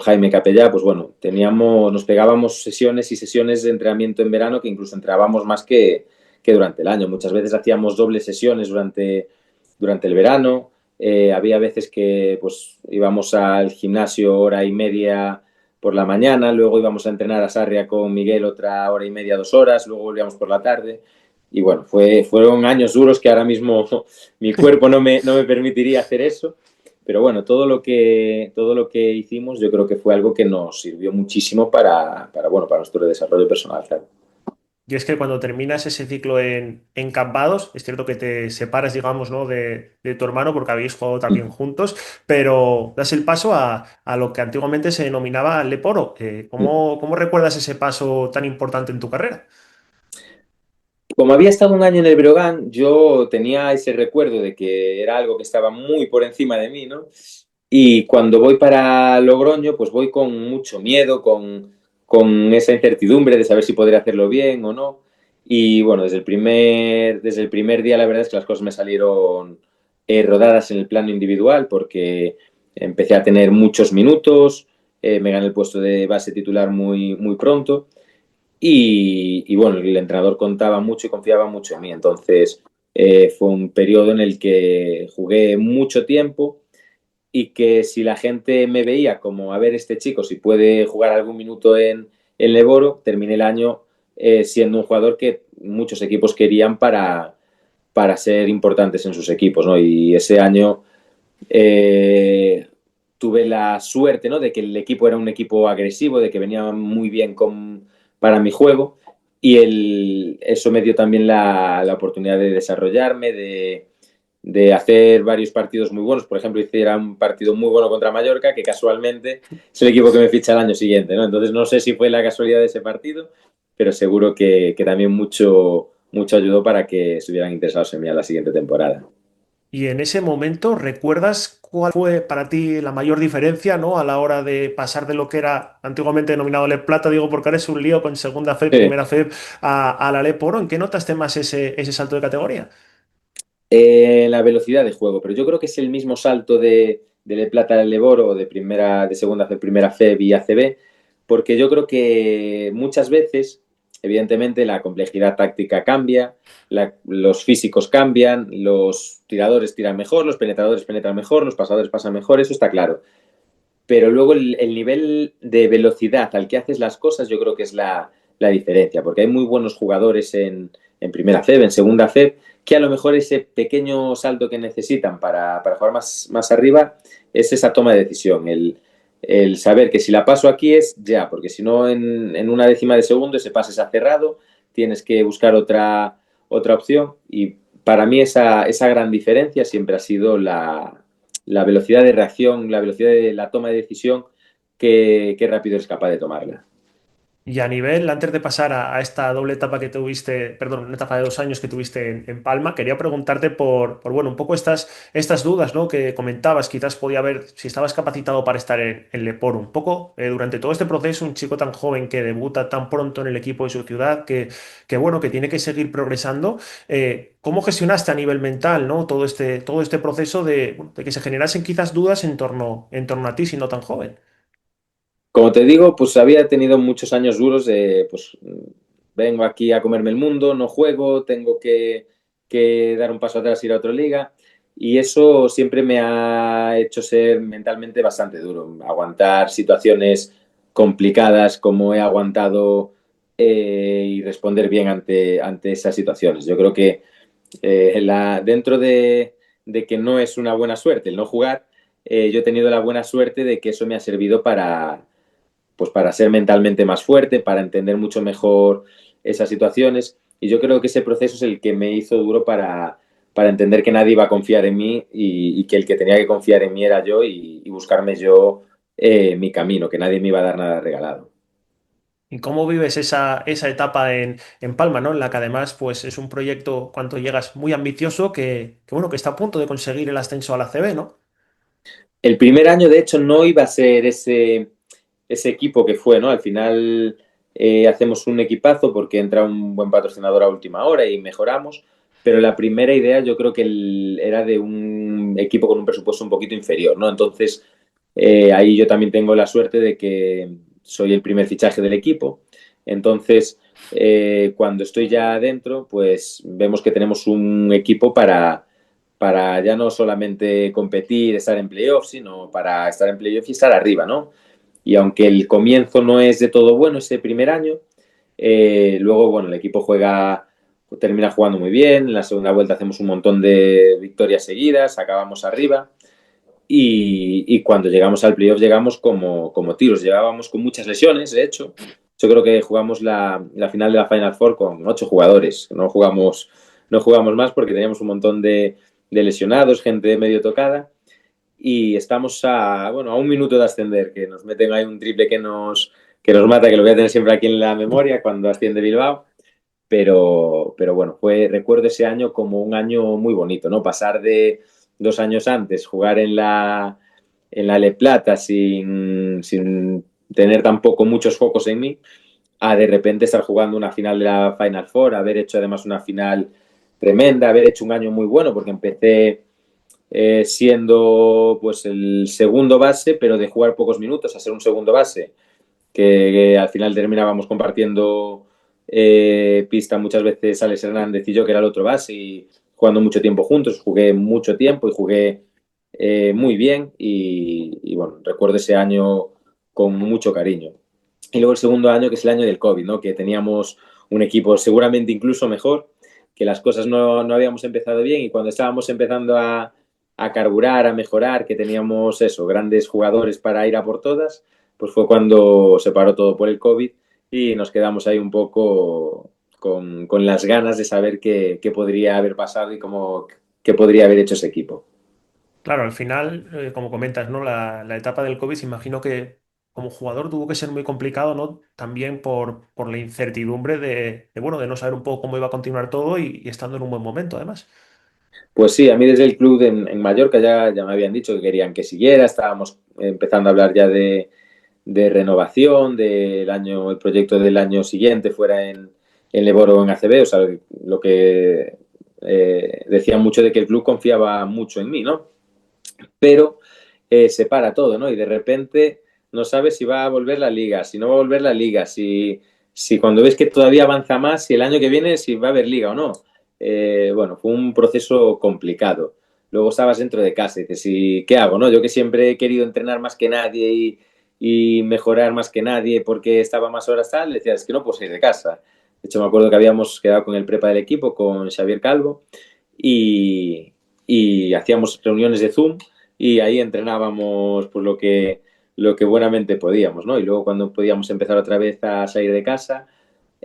Jaime Capellá, pues bueno, nos pegábamos sesiones y sesiones de entrenamiento en verano que incluso entrenábamos más que durante el año. Muchas veces hacíamos dobles sesiones durante el verano. Había veces que pues íbamos al gimnasio hora y media por la mañana, luego íbamos a entrenar a Sarria con Miguel otra hora y media, 2 horas, luego volvíamos por la tarde. Y bueno, fueron años duros que ahora mismo mi cuerpo no me permitiría hacer eso. Pero bueno, todo lo que hicimos yo creo que fue algo que nos sirvió muchísimo bueno, para nuestro desarrollo personal. Claro. Y es que cuando terminas ese ciclo en Cambados, es cierto que te separas, digamos, ¿no? de tu hermano porque habéis jugado también juntos, pero das el paso a lo que antiguamente se denominaba Leporo. ¿Cómo recuerdas ese paso tan importante en tu carrera? Como había estado un año en el Breogán, yo tenía ese recuerdo de que era algo que estaba muy por encima de mí, ¿no? Y cuando voy para Logroño, pues voy con mucho miedo, con esa incertidumbre de saber si podré hacerlo bien o no. Y bueno, desde el primer día la verdad es que las cosas me salieron rodadas en el plano individual porque empecé a tener muchos minutos, me gané el puesto de base titular muy pronto y bueno, el entrenador contaba mucho y confiaba mucho en mí. Entonces fue un periodo en el que jugué mucho tiempo y que si la gente me veía como, a ver, este chico, si puede jugar algún minuto en Leboro, terminé el año siendo un jugador que muchos equipos querían para ser importantes en sus equipos, ¿no? Y ese año eh, tuve la suerte, ¿no? De que el equipo era un equipo agresivo, de que venía muy bien para mi juego y eso me dio también la oportunidad de desarrollarme, de hacer varios partidos muy buenos. Por ejemplo, hice un partido muy bueno contra Mallorca, que casualmente es el equipo que me ficha el año siguiente, ¿no? Entonces no sé si fue la casualidad de ese partido, pero seguro que también mucho ayudó para que estuvieran interesados en mí a la siguiente temporada. Y en ese momento, ¿recuerdas cuál fue para ti la mayor diferencia, ¿no? A la hora de pasar de lo que era antiguamente denominado Le Plata, digo, porque ahora es un lío con segunda FEB, primera FEB, a la Le Oro. ¿En qué notaste más ese salto de categoría? La velocidad de juego, pero yo creo que es el mismo salto de Plata al Leboro, de segunda de primera FEB y ACB, porque yo creo que muchas veces, evidentemente, la complejidad táctica cambia, los físicos cambian, los tiradores tiran mejor, los penetradores penetran mejor, los pasadores pasan mejor, eso está claro. Pero luego el nivel de velocidad al que haces las cosas, yo creo que es la diferencia, porque hay muy buenos jugadores en primera FEB, en segunda FEB, que a lo mejor ese pequeño salto que necesitan para jugar más arriba es esa toma de decisión, el saber que si la paso aquí es ya, porque si no en una décima de segundo ese pase se ha cerrado, tienes que buscar otra opción y para mí esa gran diferencia siempre ha sido la velocidad de reacción, la velocidad de la toma de decisión, qué rápido es capaz de tomarla. Y a nivel, antes de pasar a esta doble etapa que tuviste, perdón, una etapa de 2 años que tuviste en Palma, quería preguntarte bueno, un poco estas dudas, ¿no? Que comentabas, quizás podía haber, si estabas capacitado para estar en Leporo, un poco, durante todo este proceso, un chico tan joven que debuta tan pronto en el equipo de su ciudad, bueno, que tiene que seguir progresando, ¿cómo gestionaste a nivel mental, ¿no? Todo este proceso de que se generasen quizás dudas en torno a ti, siendo tan joven? Como te digo, pues había tenido muchos años duros de, pues vengo aquí a comerme el mundo, no juego, tengo que dar un paso atrás, ir a otra liga. Y eso siempre me ha hecho ser mentalmente bastante duro. Aguantar situaciones complicadas como he aguantado y responder bien ante esas situaciones. Yo creo que dentro de que no es una buena suerte el no jugar, yo he tenido la buena suerte de que eso me ha servido pues para ser mentalmente más fuerte, para entender mucho mejor esas situaciones. Y yo creo que ese proceso es el que me hizo duro para entender que nadie iba a confiar en mí y que el que tenía que confiar en mí era yo y buscarme yo mi camino, que nadie me iba a dar nada regalado. ¿Y cómo vives esa etapa en Palma, ¿no? En la que además pues, es un proyecto, cuando llegas, muy ambicioso bueno, que está a punto de conseguir el ascenso a la CB, ¿no? El primer año, de hecho, no iba a ser ese equipo que fue, ¿no? Al final hacemos un equipazo porque entra un buen patrocinador a última hora y mejoramos, pero la primera idea yo creo que era de un equipo con un presupuesto un poquito inferior, ¿no? Entonces, ahí yo también tengo la suerte de que soy el primer fichaje del equipo. Entonces, cuando estoy ya adentro, pues vemos que tenemos un equipo para ya no solamente competir, estar en playoffs, sino para estar en playoffs y estar arriba, ¿no? Y aunque el comienzo no es de todo bueno ese primer año, luego, bueno, el equipo termina jugando muy bien, en la segunda vuelta hacemos un montón de victorias seguidas, acabamos arriba y cuando llegamos al playoff llegamos como tiros, llegábamos con muchas lesiones, de hecho. Yo creo que jugamos la final de la Final Four con 8 jugadores, no jugamos más porque teníamos un montón de lesionados, gente medio tocada y estamos bueno, a un minuto de ascender, que nos meten ahí un triple que nos mata, que lo voy a tener siempre aquí en la memoria cuando asciende Bilbao. Pero bueno, recuerdo ese año como un año muy bonito, ¿no? Pasar de 2 años antes, jugar en la Le Plata sin tener tampoco muchos focos en mí, a de repente estar jugando una final de la Final Four, haber hecho además una final tremenda, haber hecho un año muy bueno, porque empecé siendo pues el segundo base, pero de jugar pocos minutos a ser un segundo base, que al final terminábamos compartiendo pista muchas veces Alex Hernández y yo, que era el otro base, y jugando mucho tiempo juntos, jugué mucho tiempo y jugué muy bien y bueno, recuerdo ese año con mucho cariño. Y luego el segundo año, que es el año del COVID, ¿no? Que teníamos un equipo seguramente incluso mejor, que las cosas no habíamos empezado bien y cuando estábamos empezando a carburar, a mejorar, que teníamos eso, grandes jugadores para ir a por todas, pues fue cuando se paró todo por el COVID y nos quedamos ahí un poco con las ganas de saber qué podría haber pasado y qué podría haber hecho ese equipo. Claro, al final, como comentas, ¿no? La etapa del COVID, imagino que como jugador tuvo que ser muy complicado, ¿no? También por la incertidumbre bueno, de no saber un poco cómo iba a continuar todo y estando en un buen momento, además. Pues sí, a mí desde el club en Mallorca ya me habían dicho que querían que siguiera, estábamos empezando a hablar ya de renovación, el proyecto del año siguiente fuera en Leboro o en ACB, o sea, lo que decían mucho de que el club confiaba mucho en mí, ¿no? Pero se para todo, ¿no? Y de repente no sabes si va a volver la liga, si no va a volver la liga, si cuando ves que todavía avanza más, si el año que viene si va a haber liga o no. Bueno, fue un proceso complicado. Luego estabas dentro de casa y dices, ¿y qué hago? ¿No? Yo que siempre he querido entrenar más que nadie y mejorar más que nadie porque estaba más horas tal, decía, es que no puedo salir de casa. De hecho, me acuerdo que habíamos quedado con el prepa del equipo, con Xavier Calvo, y, y hacíamos reuniones de Zoom y ahí entrenábamos pues lo que buenamente podíamos, ¿no? Y luego cuando podíamos empezar otra vez a salir de casa,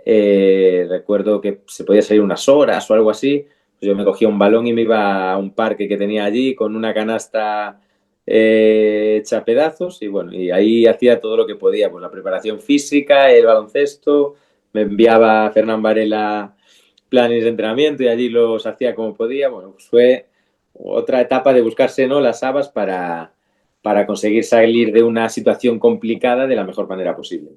recuerdo que se podía salir unas horas o algo así, pues yo me cogía un balón y me iba a un parque que tenía allí con una canasta hecha pedazos y bueno, y ahí hacía todo lo que podía, pues la preparación física, el baloncesto, me enviaba a Fernán Varela planes de entrenamiento y allí los hacía como podía. Bueno, pues fue otra etapa de buscarse, ¿no?, las habas para conseguir salir de una situación complicada de la mejor manera posible.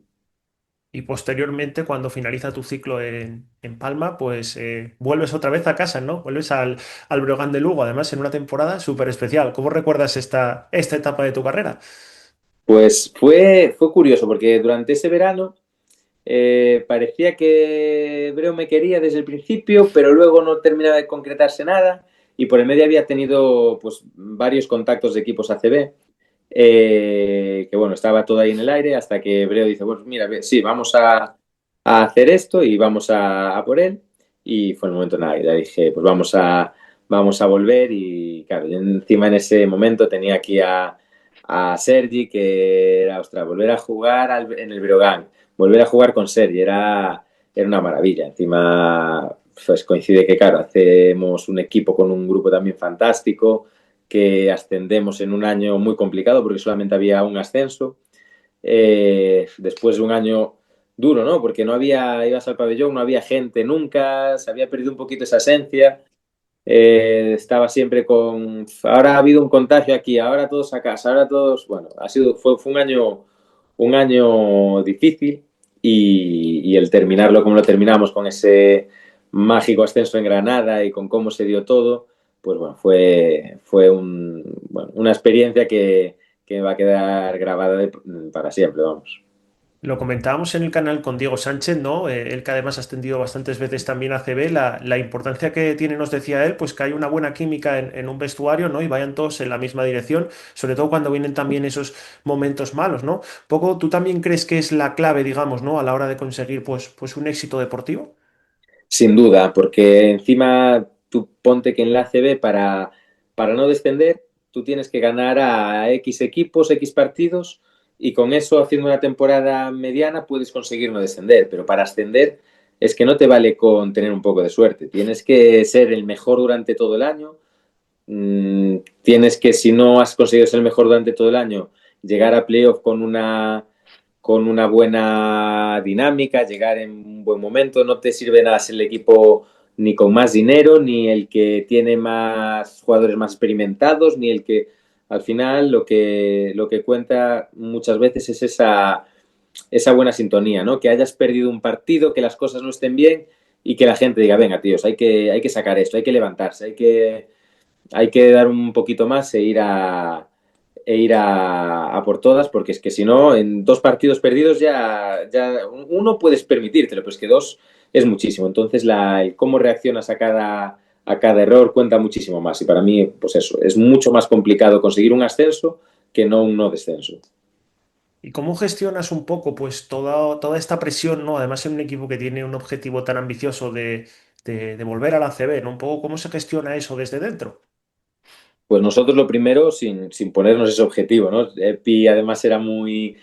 Y posteriormente, cuando finaliza tu ciclo en Palma, pues vuelves otra vez a casa, ¿no? Vuelves al Breogán de Lugo, además en una temporada súper especial. ¿Cómo recuerdas esta etapa de tu carrera? Pues fue curioso porque durante ese verano parecía que Breo me quería desde el principio, pero luego no terminaba de concretarse nada y por el medio había tenido pues varios contactos de equipos ACB, que bueno, estaba todo ahí en el aire hasta que Breo dice, pues mira, sí, vamos a hacer esto y vamos a por él. Y fue el momento, nada, ya dije, pues vamos a volver y claro, yo encima en ese momento tenía aquí a Sergi, que era, ostras, volver a jugar en el Breogán, volver a jugar con Sergi, era una maravilla. Encima, pues coincide que, claro, hacemos un equipo con un grupo también fantástico, que ascendemos en un año muy complicado porque solamente había un ascenso. Después de un año duro, ¿no? Porque no había, ibas al pabellón, no había gente nunca, se había perdido un poquito esa esencia. Estaba siempre con, ahora ha habido un contagio aquí, ahora todos a casa, ahora todos, bueno, fue un año difícil y el terminarlo como lo terminamos con ese mágico ascenso en Granada y con cómo se dio todo, pues bueno, bueno, una experiencia que me va a quedar grabada para siempre, vamos. Lo comentábamos en el canal con Diego Sánchez, ¿no? Él que además ha ascendido bastantes veces también a CB, la importancia que tiene, nos decía él, pues que hay una buena química en un vestuario, ¿no? Y vayan todos en la misma dirección, sobre todo cuando vienen también esos momentos malos, ¿no? Poco, ¿tú también crees que es la clave, digamos, ¿no? A la hora de conseguir, pues un éxito deportivo. Sin duda, porque encima tú ponte que en la ACB para no descender, tú tienes que ganar a X equipos, X partidos, y con eso, haciendo una temporada mediana, puedes conseguir no descender. Pero para ascender es que no te vale con tener un poco de suerte. Tienes que ser el mejor durante todo el año. Tienes que, si no has conseguido ser el mejor durante todo el año, llegar a playoff con una buena dinámica, llegar en un buen momento. No te sirve nada ser el equipo ni con más dinero, ni el que tiene más jugadores más experimentados, ni el que al final lo que cuenta muchas veces es esa buena sintonía, ¿no? Que hayas perdido un partido, que las cosas no estén bien y que la gente diga, venga, tíos, hay que sacar esto, hay que levantarse, hay que dar un poquito más e ir a por todas, porque es que si no, en dos partidos perdidos ya uno puedes permitírtelo, pero es que dos es muchísimo. Entonces, el cómo reaccionas a cada error cuenta muchísimo más. Y para mí, pues eso, es mucho más complicado conseguir un ascenso que no un no descenso. ¿Y cómo gestionas un poco, pues, toda esta presión, ¿no? Además, en un equipo que tiene un objetivo tan ambicioso de volver a la CB, ¿no? Un poco, ¿cómo se gestiona eso desde dentro? Pues nosotros lo primero, sin ponernos ese objetivo, ¿no? Epi además era muy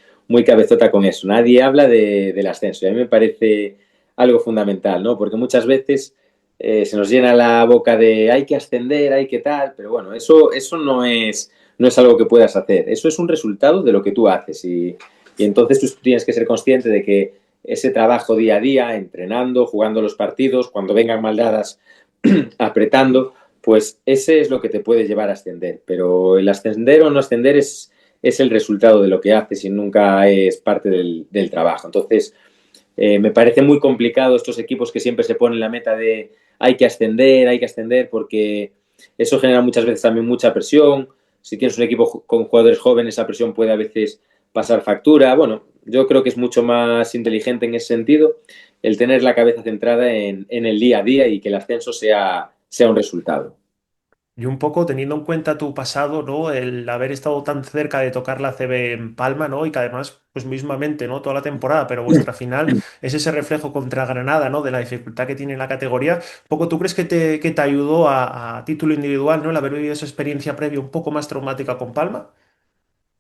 cabezota con eso. Nadie habla del ascenso. Y a mí me parece algo fundamental, ¿no? Porque muchas veces se nos llena la boca de hay que ascender, hay que tal, pero bueno, eso no es algo que puedas hacer. Eso es un resultado de lo que tú haces. Y entonces tú tienes que ser consciente de que ese trabajo día a día, entrenando, jugando los partidos, cuando vengan maldadas, apretando, pues ese es lo que te puede llevar a ascender. Pero el ascender o no ascender es el resultado de lo que haces y nunca es parte del trabajo. Entonces, me parece muy complicado estos equipos que siempre se ponen la meta de hay que ascender, porque eso genera muchas veces también mucha presión. Si tienes un equipo con jugadores jóvenes, esa presión puede a veces pasar factura. Bueno, yo creo que es mucho más inteligente en ese sentido el tener la cabeza centrada en el día a día y que el ascenso sea un resultado. Y un poco teniendo en cuenta tu pasado, ¿no? El haber estado tan cerca de tocar la CB en Palma, ¿no? Y que además, pues mismamente, ¿no? Toda la temporada, pero vuestra final es ese reflejo contra Granada, ¿no? De la dificultad que tiene la categoría. Un poco, ¿tú crees que te ayudó a título individual, ¿no? El haber vivido esa experiencia previa un poco más traumática con Palma?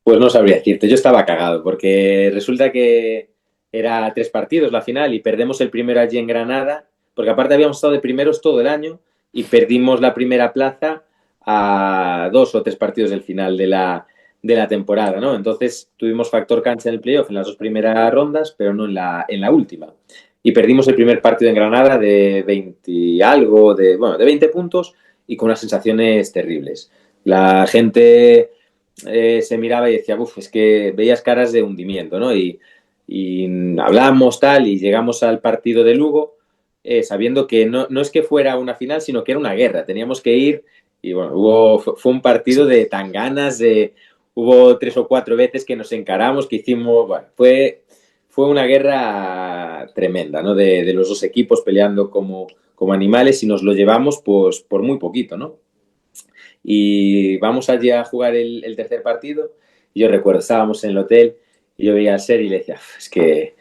Pues no sabría decirte, yo estaba cagado, porque resulta que era tres partidos la final y perdemos el primero allí en Granada, porque aparte habíamos estado de primeros todo el año y perdimos la primera plaza a 2 o 3 partidos del final de la temporada, ¿no? Entonces tuvimos factor cancha en el playoff en las 2 primeras rondas, pero no en la última. Y perdimos el primer partido en Granada de 20 y algo, de 20 puntos y con unas sensaciones terribles. La gente se miraba y decía, uff, es que veías caras de hundimiento, ¿no? Y hablamos tal y llegamos al partido de Lugo sabiendo que no es que fuera una final, sino que era una guerra. Teníamos que ir y bueno, fue un partido de tan ganas, hubo 3 o 4 veces que nos encaramos, que hicimos, bueno, fue una guerra tremenda, ¿no? De los dos equipos peleando como animales y nos lo llevamos pues por muy poquito, ¿no? Y vamos allí a jugar el tercer partido y yo recuerdo, estábamos en el hotel y yo veía al Ser y le decía, es que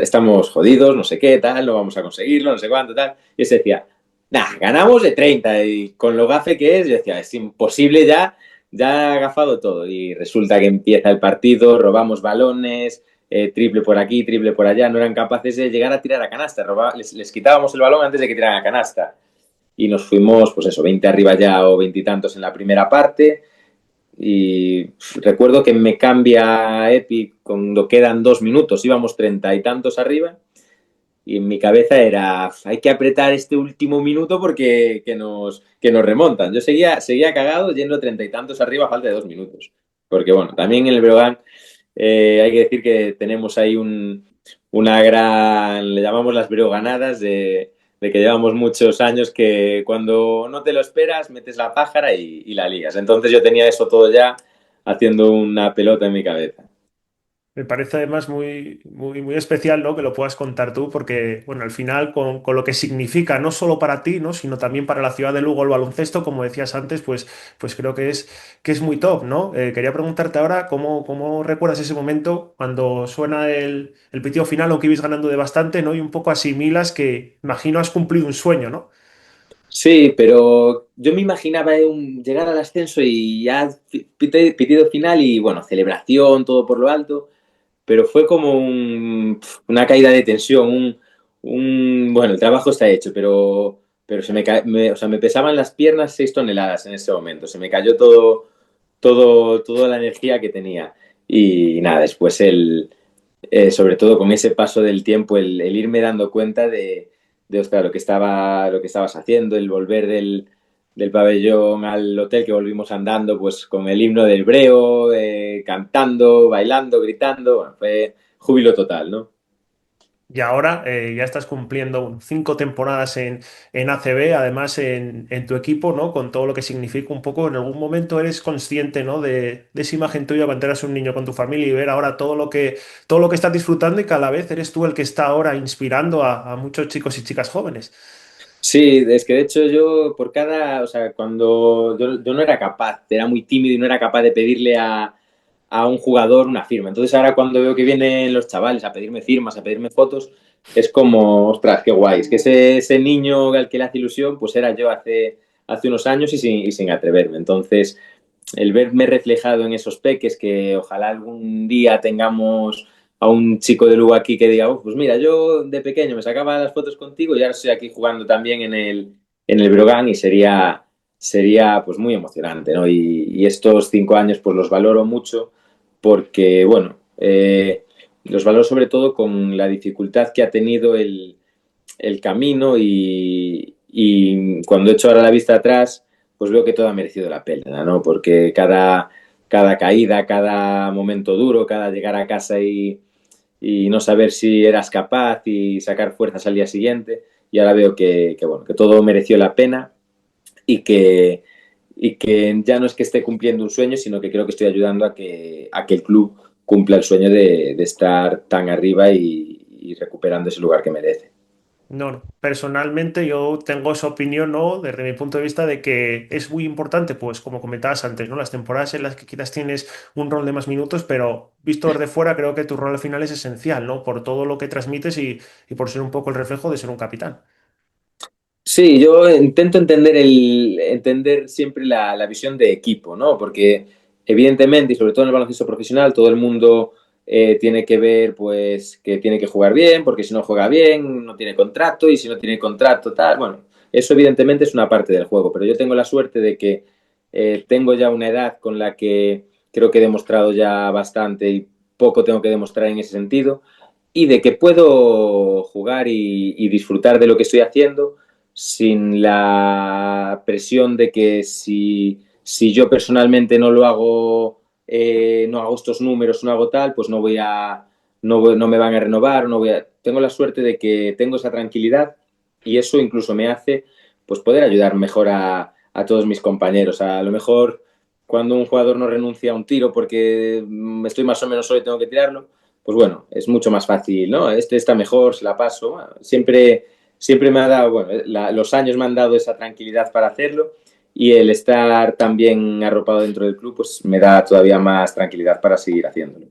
estamos jodidos, no sé qué, tal, no vamos a conseguirlo, no sé cuánto, tal. Y él se decía, nah, ganamos de 30 y con lo gafe que es, yo decía, es imposible ya ha agafado todo. Y resulta que empieza el partido, robamos balones, triple por aquí, triple por allá, no eran capaces de llegar a tirar a canasta, les quitábamos el balón antes de que tiraran a canasta y nos fuimos, pues eso, 20 arriba ya o 20 y tantos en la primera parte. Y recuerdo que me cambia Epic cuando quedan 2 minutos, íbamos 30 y tantos arriba. Y en mi cabeza era, hay que apretar este último minuto porque que nos remontan. Yo seguía cagado yendo 30 y tantos arriba a falta de 2 minutos. Porque bueno, también en el Breogán hay que decir que tenemos ahí una gran, le llamamos las breoganadas, de que llevamos muchos años que cuando no te lo esperas metes la pájara y la lías. Entonces yo tenía eso todo ya haciendo una pelota en mi cabeza. Me parece además muy, muy, muy especial, ¿no? Que lo puedas contar tú, porque, bueno, al final, con lo que significa, no solo para ti, ¿no? Sino también para la ciudad de Lugo el baloncesto, como decías antes, pues creo que es muy top, ¿no? Quería preguntarte ahora cómo recuerdas ese momento cuando suena el pitido final, aunque ibas ganando de bastante, ¿no? Y un poco asimilas que, imagino, has cumplido un sueño, ¿no? Sí, pero yo me imaginaba llegar al ascenso y ya pitido final y bueno, celebración, todo por lo alto, pero fue como una caída de tensión, bueno, el trabajo está hecho, pero o sea, me pesaban las piernas 6 toneladas en ese momento, se me cayó toda la energía que tenía y nada, después sobre todo con ese paso del tiempo, el irme dando cuenta de ostras, lo que estabas haciendo, el volver del pabellón al hotel que volvimos andando, pues con el himno del Breo, cantando, bailando, gritando, bueno, fue júbilo total, ¿no? Y ahora ya estás cumpliendo 5 temporadas en ACB, además en tu equipo, ¿no? Con todo lo que significa un poco. En algún momento eres consciente, ¿no? De esa imagen tuya cuando eras un niño con tu familia y ver ahora todo lo que estás disfrutando y cada vez eres tú el que está ahora inspirando a muchos chicos y chicas jóvenes. Sí, es que de hecho yo o sea, cuando yo no era capaz, era muy tímido y no era capaz de pedirle a un jugador una firma. Entonces ahora cuando veo que vienen los chavales a pedirme firmas, a pedirme fotos, es como, ostras, qué guay. Es que ese niño al que le hace ilusión, pues era yo hace unos años y sin atreverme. Entonces, el verme reflejado en esos peques, que ojalá algún día tengamos a un chico de Lugo aquí que diga, "Oh, pues mira, yo de pequeño me sacaba las fotos contigo y ahora estoy aquí jugando también en el Brogan y sería pues muy emocionante, ¿no? Y estos 5 años pues los valoro mucho porque, bueno, los valoro sobre todo con la dificultad que ha tenido el camino y cuando echo ahora la vista atrás, pues veo que todo ha merecido la pena, ¿no? Porque cada caída, cada momento duro, cada llegar a casa y no saber si eras capaz y sacar fuerzas al día siguiente, y ahora veo bueno, que todo mereció la pena y que ya no es que esté cumpliendo un sueño, sino que creo que estoy ayudando a que el club cumpla el sueño de estar tan arriba y recuperando ese lugar que merece. No, no. Personalmente yo tengo esa opinión, ¿no? Desde mi punto de vista de que es muy importante, pues como comentabas antes, ¿no? Las temporadas en las que quizás tienes un rol de más minutos, pero visto desde fuera creo que tu rol al final es esencial, ¿no? Por todo lo que transmites y por ser un poco el reflejo de ser un capitán. Sí, yo intento entender siempre la visión de equipo, ¿no? Porque evidentemente, y sobre todo en el baloncesto profesional, todo el mundo tiene que ver, pues, que tiene que jugar bien, porque si no juega bien, no tiene contrato, y si no tiene contrato, tal. Bueno, Eso evidentemente es una parte del juego, pero yo tengo la suerte de que tengo ya una edad con la que creo que he demostrado ya bastante y poco tengo que demostrar en ese sentido, y de que puedo jugar y disfrutar de lo que estoy haciendo sin la presión de que si yo personalmente no lo hago, no hago estos números, no hago tal, pues no me van a renovar, tengo la suerte de que tengo esa tranquilidad y eso incluso me hace pues poder ayudar mejor a todos mis compañeros. A lo mejor cuando un jugador no renuncia a un tiro porque estoy más o menos solo y tengo que tirarlo, pues bueno, es mucho más fácil, ¿no? Este está mejor, se la paso. Bueno, siempre me ha dado, bueno, los años me han dado esa tranquilidad para hacerlo y el estar también arropado dentro del club, pues me da todavía más tranquilidad para seguir haciéndolo.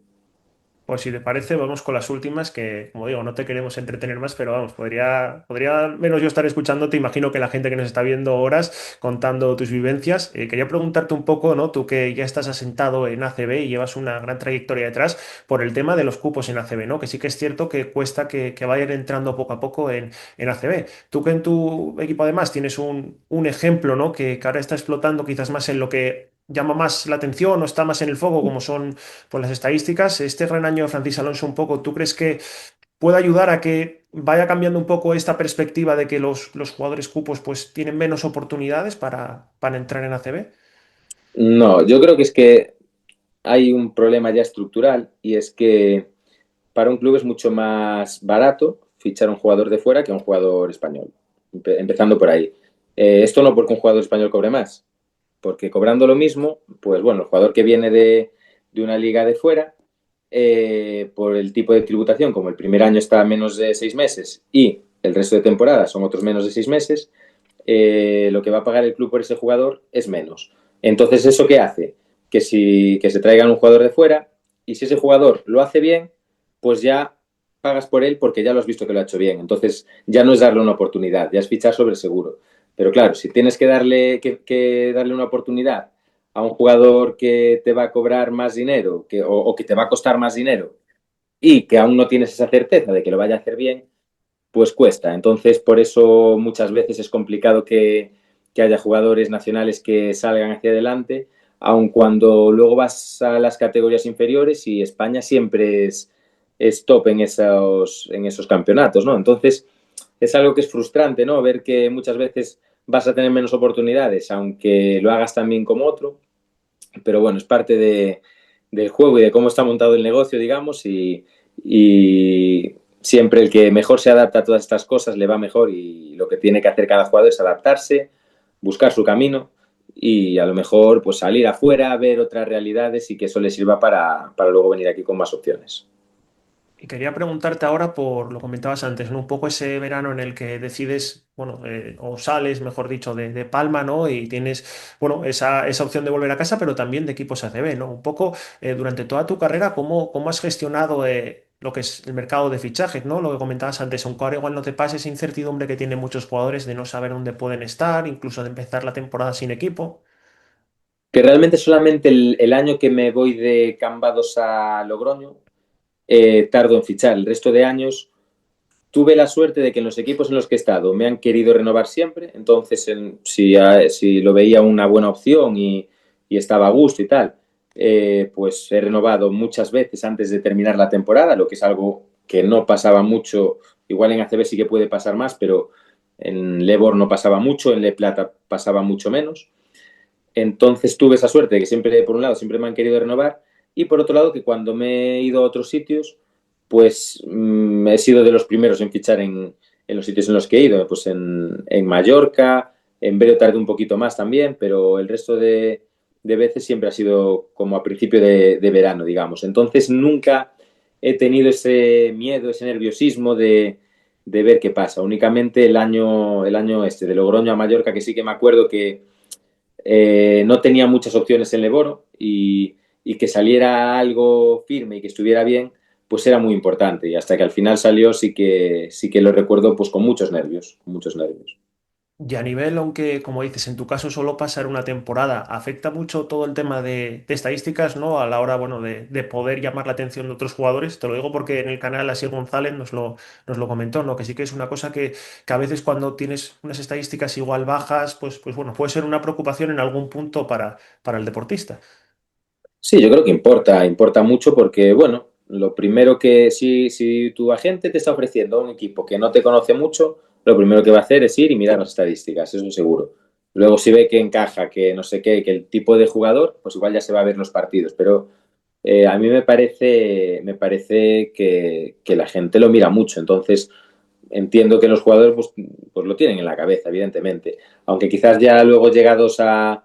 Pues si te parece, vamos con las últimas, que como digo, no te queremos entretener más, pero vamos, podría al menos yo estar escuchándote, imagino que la gente que nos está viendo horas contando tus vivencias. Quería preguntarte un poco, ¿no? Tú que ya estás asentado en ACB y llevas una gran trayectoria detrás, por el tema de los cupos en ACB, ¿no? Que sí que es cierto que cuesta que vayan entrando poco a poco en ACB. Tú que en tu equipo además tienes un ejemplo, ¿no? Que ahora está explotando quizás más en lo que llama más la atención o está más en el foco, como son por las estadísticas. Este gran año de Francis Alonso un poco, ¿tú crees que puede ayudar a que vaya cambiando un poco esta perspectiva de que los jugadores cupos pues tienen menos oportunidades para entrar en ACB? No, yo creo que es que hay un problema ya estructural y es que para un club es mucho más barato fichar a un jugador de fuera que a un jugador español, empezando por ahí. Esto no porque un jugador español cobre más, porque cobrando lo mismo, pues bueno, el jugador que viene de una liga de fuera, por el tipo de tributación, como el primer año está a menos de 6 meses y el resto de temporadas son otros menos de 6 meses, lo que va a pagar el club por ese jugador es menos. Entonces, ¿eso qué hace? Que se traigan un jugador de fuera y si ese jugador lo hace bien, pues ya pagas por él porque ya lo has visto que lo ha hecho bien. Entonces, ya no es darle una oportunidad, ya es fichar sobre el seguro. Pero claro, si tienes que darle una oportunidad a un jugador que te va a cobrar más dinero o que te va a costar más dinero y que aún no tienes esa certeza de que lo vaya a hacer bien, pues cuesta. Entonces, por eso muchas veces es complicado que haya jugadores nacionales que salgan hacia adelante, aun cuando luego vas a las categorías inferiores y España siempre es top en esos campeonatos, ¿no? Entonces, es algo que es frustrante, ¿no? Ver que muchas veces vas a tener menos oportunidades, aunque lo hagas tan bien como otro, pero bueno, es parte del juego y de cómo está montado el negocio, digamos, y siempre el que mejor se adapta a todas estas cosas le va mejor y lo que tiene que hacer cada jugador es adaptarse, buscar su camino y a lo mejor pues salir afuera, ver otras realidades y que eso le sirva para luego venir aquí con más opciones. Y quería preguntarte ahora por lo comentabas antes, ¿no? Un poco ese verano en el que decides, bueno, o sales, mejor dicho, de Palma, ¿no? Y tienes, bueno, esa opción de volver a casa, pero también de equipos ACB, ¿no? Un poco durante toda tu carrera, ¿cómo has gestionado lo que es el mercado de fichajes, ¿no? Lo que comentabas antes, aunque ahora igual no te pase esa incertidumbre que tienen muchos jugadores de no saber dónde pueden estar, incluso de empezar la temporada sin equipo. Que realmente solamente el año que me voy de Cambados a Logroño tardo en fichar. El resto de años tuve la suerte de que en los equipos en los que he estado me han querido renovar siempre, entonces si lo veía una buena opción y estaba a gusto y tal, pues he renovado muchas veces antes de terminar la temporada, lo que es algo que no pasaba mucho, igual en ACB sí que puede pasar más, pero en Lebor no pasaba mucho, en Le Plata pasaba mucho menos. Entonces tuve esa suerte de que siempre, por un lado, siempre me han querido renovar y por otro lado que cuando me he ido a otros sitios, pues he sido de los primeros en fichar en los sitios en los que he ido, pues en Mallorca, en Vero tardé un poquito más también, pero el resto de veces siempre ha sido como a principio de verano, digamos. Entonces nunca he tenido ese miedo, ese nerviosismo de ver qué pasa. Únicamente el año este, de Logroño a Mallorca, que sí que me acuerdo que no tenía muchas opciones en Leboro y que saliera algo firme y que estuviera bien, pues era muy importante. Y hasta que al final salió sí que lo recuerdo pues con muchos nervios, con muchos nervios. Y a nivel, aunque como dices, en tu caso solo pasar una temporada, afecta mucho todo el tema de estadísticas, ¿no? A la hora, bueno, de poder llamar la atención de otros jugadores. Te lo digo porque en el canal Asier González nos lo comentó, ¿no? Que sí que es una cosa que a veces cuando tienes unas estadísticas igual bajas, pues bueno, puede ser una preocupación en algún punto para el deportista. Sí, yo creo que importa mucho porque, bueno, lo primero que si tu agente te está ofreciendo a un equipo que no te conoce mucho, lo primero que va a hacer es ir y mirar las estadísticas, eso seguro. Luego si ve que encaja, que no sé qué, que el tipo de jugador, pues igual ya se va a ver los partidos. Pero a mí me parece que la gente lo mira mucho. Entonces entiendo que los jugadores pues lo tienen en la cabeza, evidentemente. Aunque quizás ya luego llegados a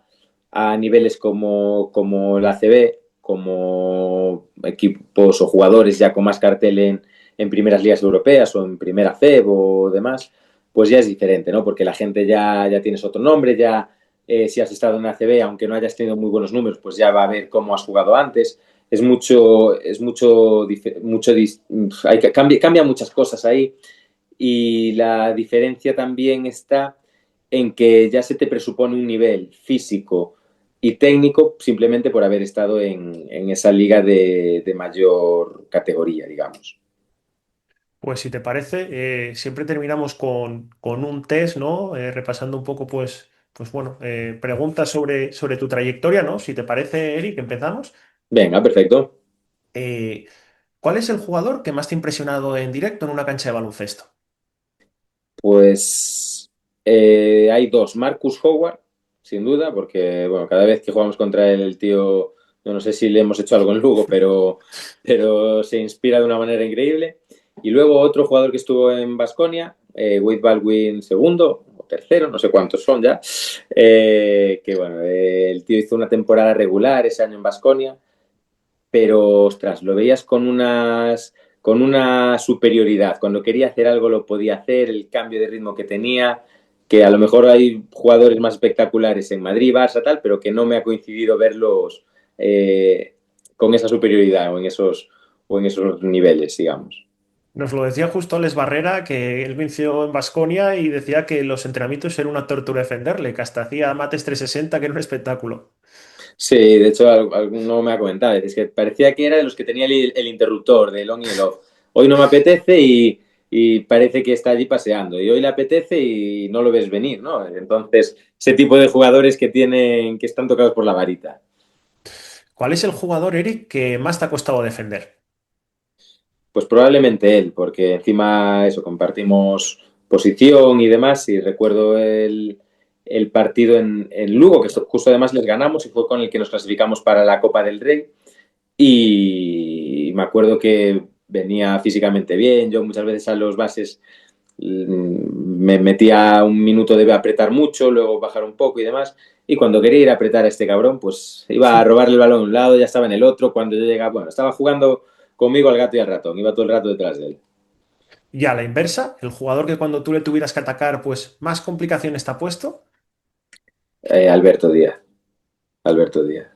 niveles como la ACB, como equipos o jugadores ya con más cartel en primeras ligas europeas o en primera FEB o demás, pues ya es diferente, ¿no? Porque la gente ya tienes otro nombre, ya si has estado en ACB, aunque no hayas tenido muy buenos números, pues ya va a ver cómo has jugado antes. Cambia muchas cosas ahí y la diferencia también está en que ya se te presupone un nivel físico y técnico simplemente por haber estado en esa liga de mayor categoría, digamos. Pues si te parece, siempre terminamos con un test, ¿no? Repasando un poco, pues bueno, preguntas sobre tu trayectoria, ¿no? Si te parece, Eric, empezamos. Venga, perfecto. Eh, ¿Cuál es el jugador que más te ha impresionado en directo en una cancha de baloncesto? Pues hay dos. Marcus Howard, sin duda, porque bueno, cada vez que jugamos contra él, el tío, yo no sé si le hemos hecho algo en Lugo, pero se inspira de una manera increíble. Y luego otro jugador que estuvo en Basconia, Wade Baldwin segundo o tercero, no sé cuántos son ya, que bueno, el tío hizo una temporada regular ese año en Basconia, pero ostras, lo veías con una superioridad. Cuando quería hacer algo lo podía hacer, el cambio de ritmo que tenía, que a lo mejor hay jugadores más espectaculares en Madrid, Barça, tal, pero que no me ha coincidido verlos con esa superioridad o en esos niveles, digamos. Nos lo decía justo Alex Barrera, que él venció en Basconia y decía que los entrenamientos eran una tortura defenderle, que hasta hacía mates 360, que era un espectáculo. Sí, de hecho, alguno me ha comentado, es que parecía que era de los que tenía el interruptor de on y el off. Hoy no me apetece y parece que está allí paseando. Y hoy le apetece y no lo ves venir, ¿no? Entonces, ese tipo de jugadores que están tocados por la varita. ¿Cuál es el jugador, Eric, que más te ha costado defender? Pues probablemente él, porque encima eso, compartimos posición y demás, y recuerdo el partido en Lugo, que justo además les ganamos y fue con el que nos clasificamos para la Copa del Rey. Y me acuerdo que venía físicamente bien. Yo muchas veces a los bases me metía un minuto de apretar mucho, luego bajar un poco y demás. Y cuando quería ir a apretar a este cabrón, pues iba a robarle el balón a un lado, ya estaba en el otro. Cuando yo llegaba, bueno, estaba jugando conmigo al gato y al ratón, iba todo el rato detrás de él. Y a la inversa, el jugador que cuando tú le tuvieras que atacar, pues más complicaciones te ha puesto. Alberto Díaz. Alberto Díaz.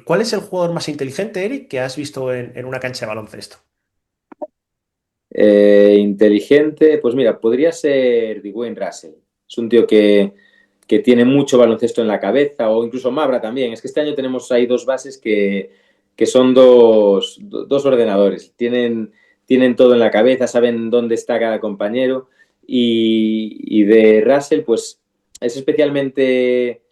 ¿Cuál es el jugador más inteligente, Eric, que has visto en una cancha de baloncesto? Inteligente, pues mira, podría ser Dwayne Russell. Es un tío que tiene mucho baloncesto en la cabeza, o incluso Mabra también. Es que este año tenemos ahí dos bases que son dos ordenadores. Tienen todo en la cabeza, saben dónde está cada compañero. Y de Russell, pues es especialmente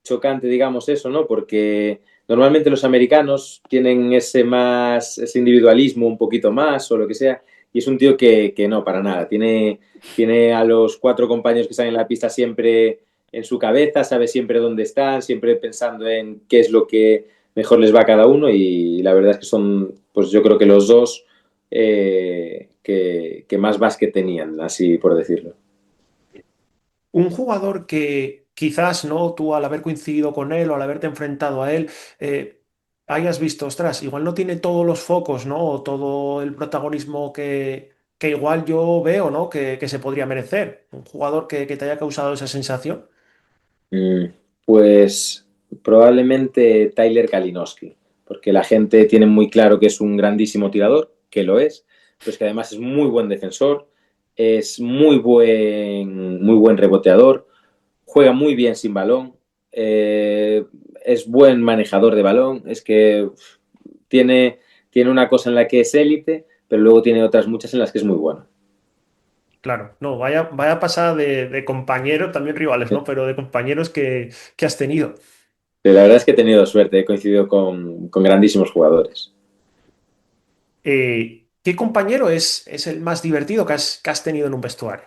chocante, digamos, eso, ¿no? Porque normalmente los americanos tienen ese individualismo un poquito más o lo que sea, y es un tío que no, para nada. Tiene a los cuatro compañeros que están en la pista siempre en su cabeza, sabe siempre dónde están, siempre pensando en qué es lo que mejor les va a cada uno, y la verdad es que son, pues yo creo que los dos que más básquet tenían, así por decirlo. Un jugador que quizás no tú al haber coincidido con él o al haberte enfrentado a él, hayas visto, ostras, igual no tiene todos los focos, ¿no? O todo el protagonismo que igual yo veo, ¿no? Que se podría merecer. Un jugador que te haya causado esa sensación. Mm, Pues probablemente Tyler Kalinowski, porque la gente tiene muy claro que es un grandísimo tirador, que lo es, pero es que además es muy buen defensor, es muy buen reboteador, juega muy bien sin balón, eh, es buen manejador de balón, es que tiene, tiene una cosa en la que es élite, pero luego tiene otras muchas en las que es muy bueno. Claro, no, vaya pasada de compañeros, también rivales, ¿no? Pero de compañeros que has tenido. Pero la verdad es que he tenido suerte, he coincidido con grandísimos jugadores. ¿Qué compañero es el más divertido que has tenido en un vestuario?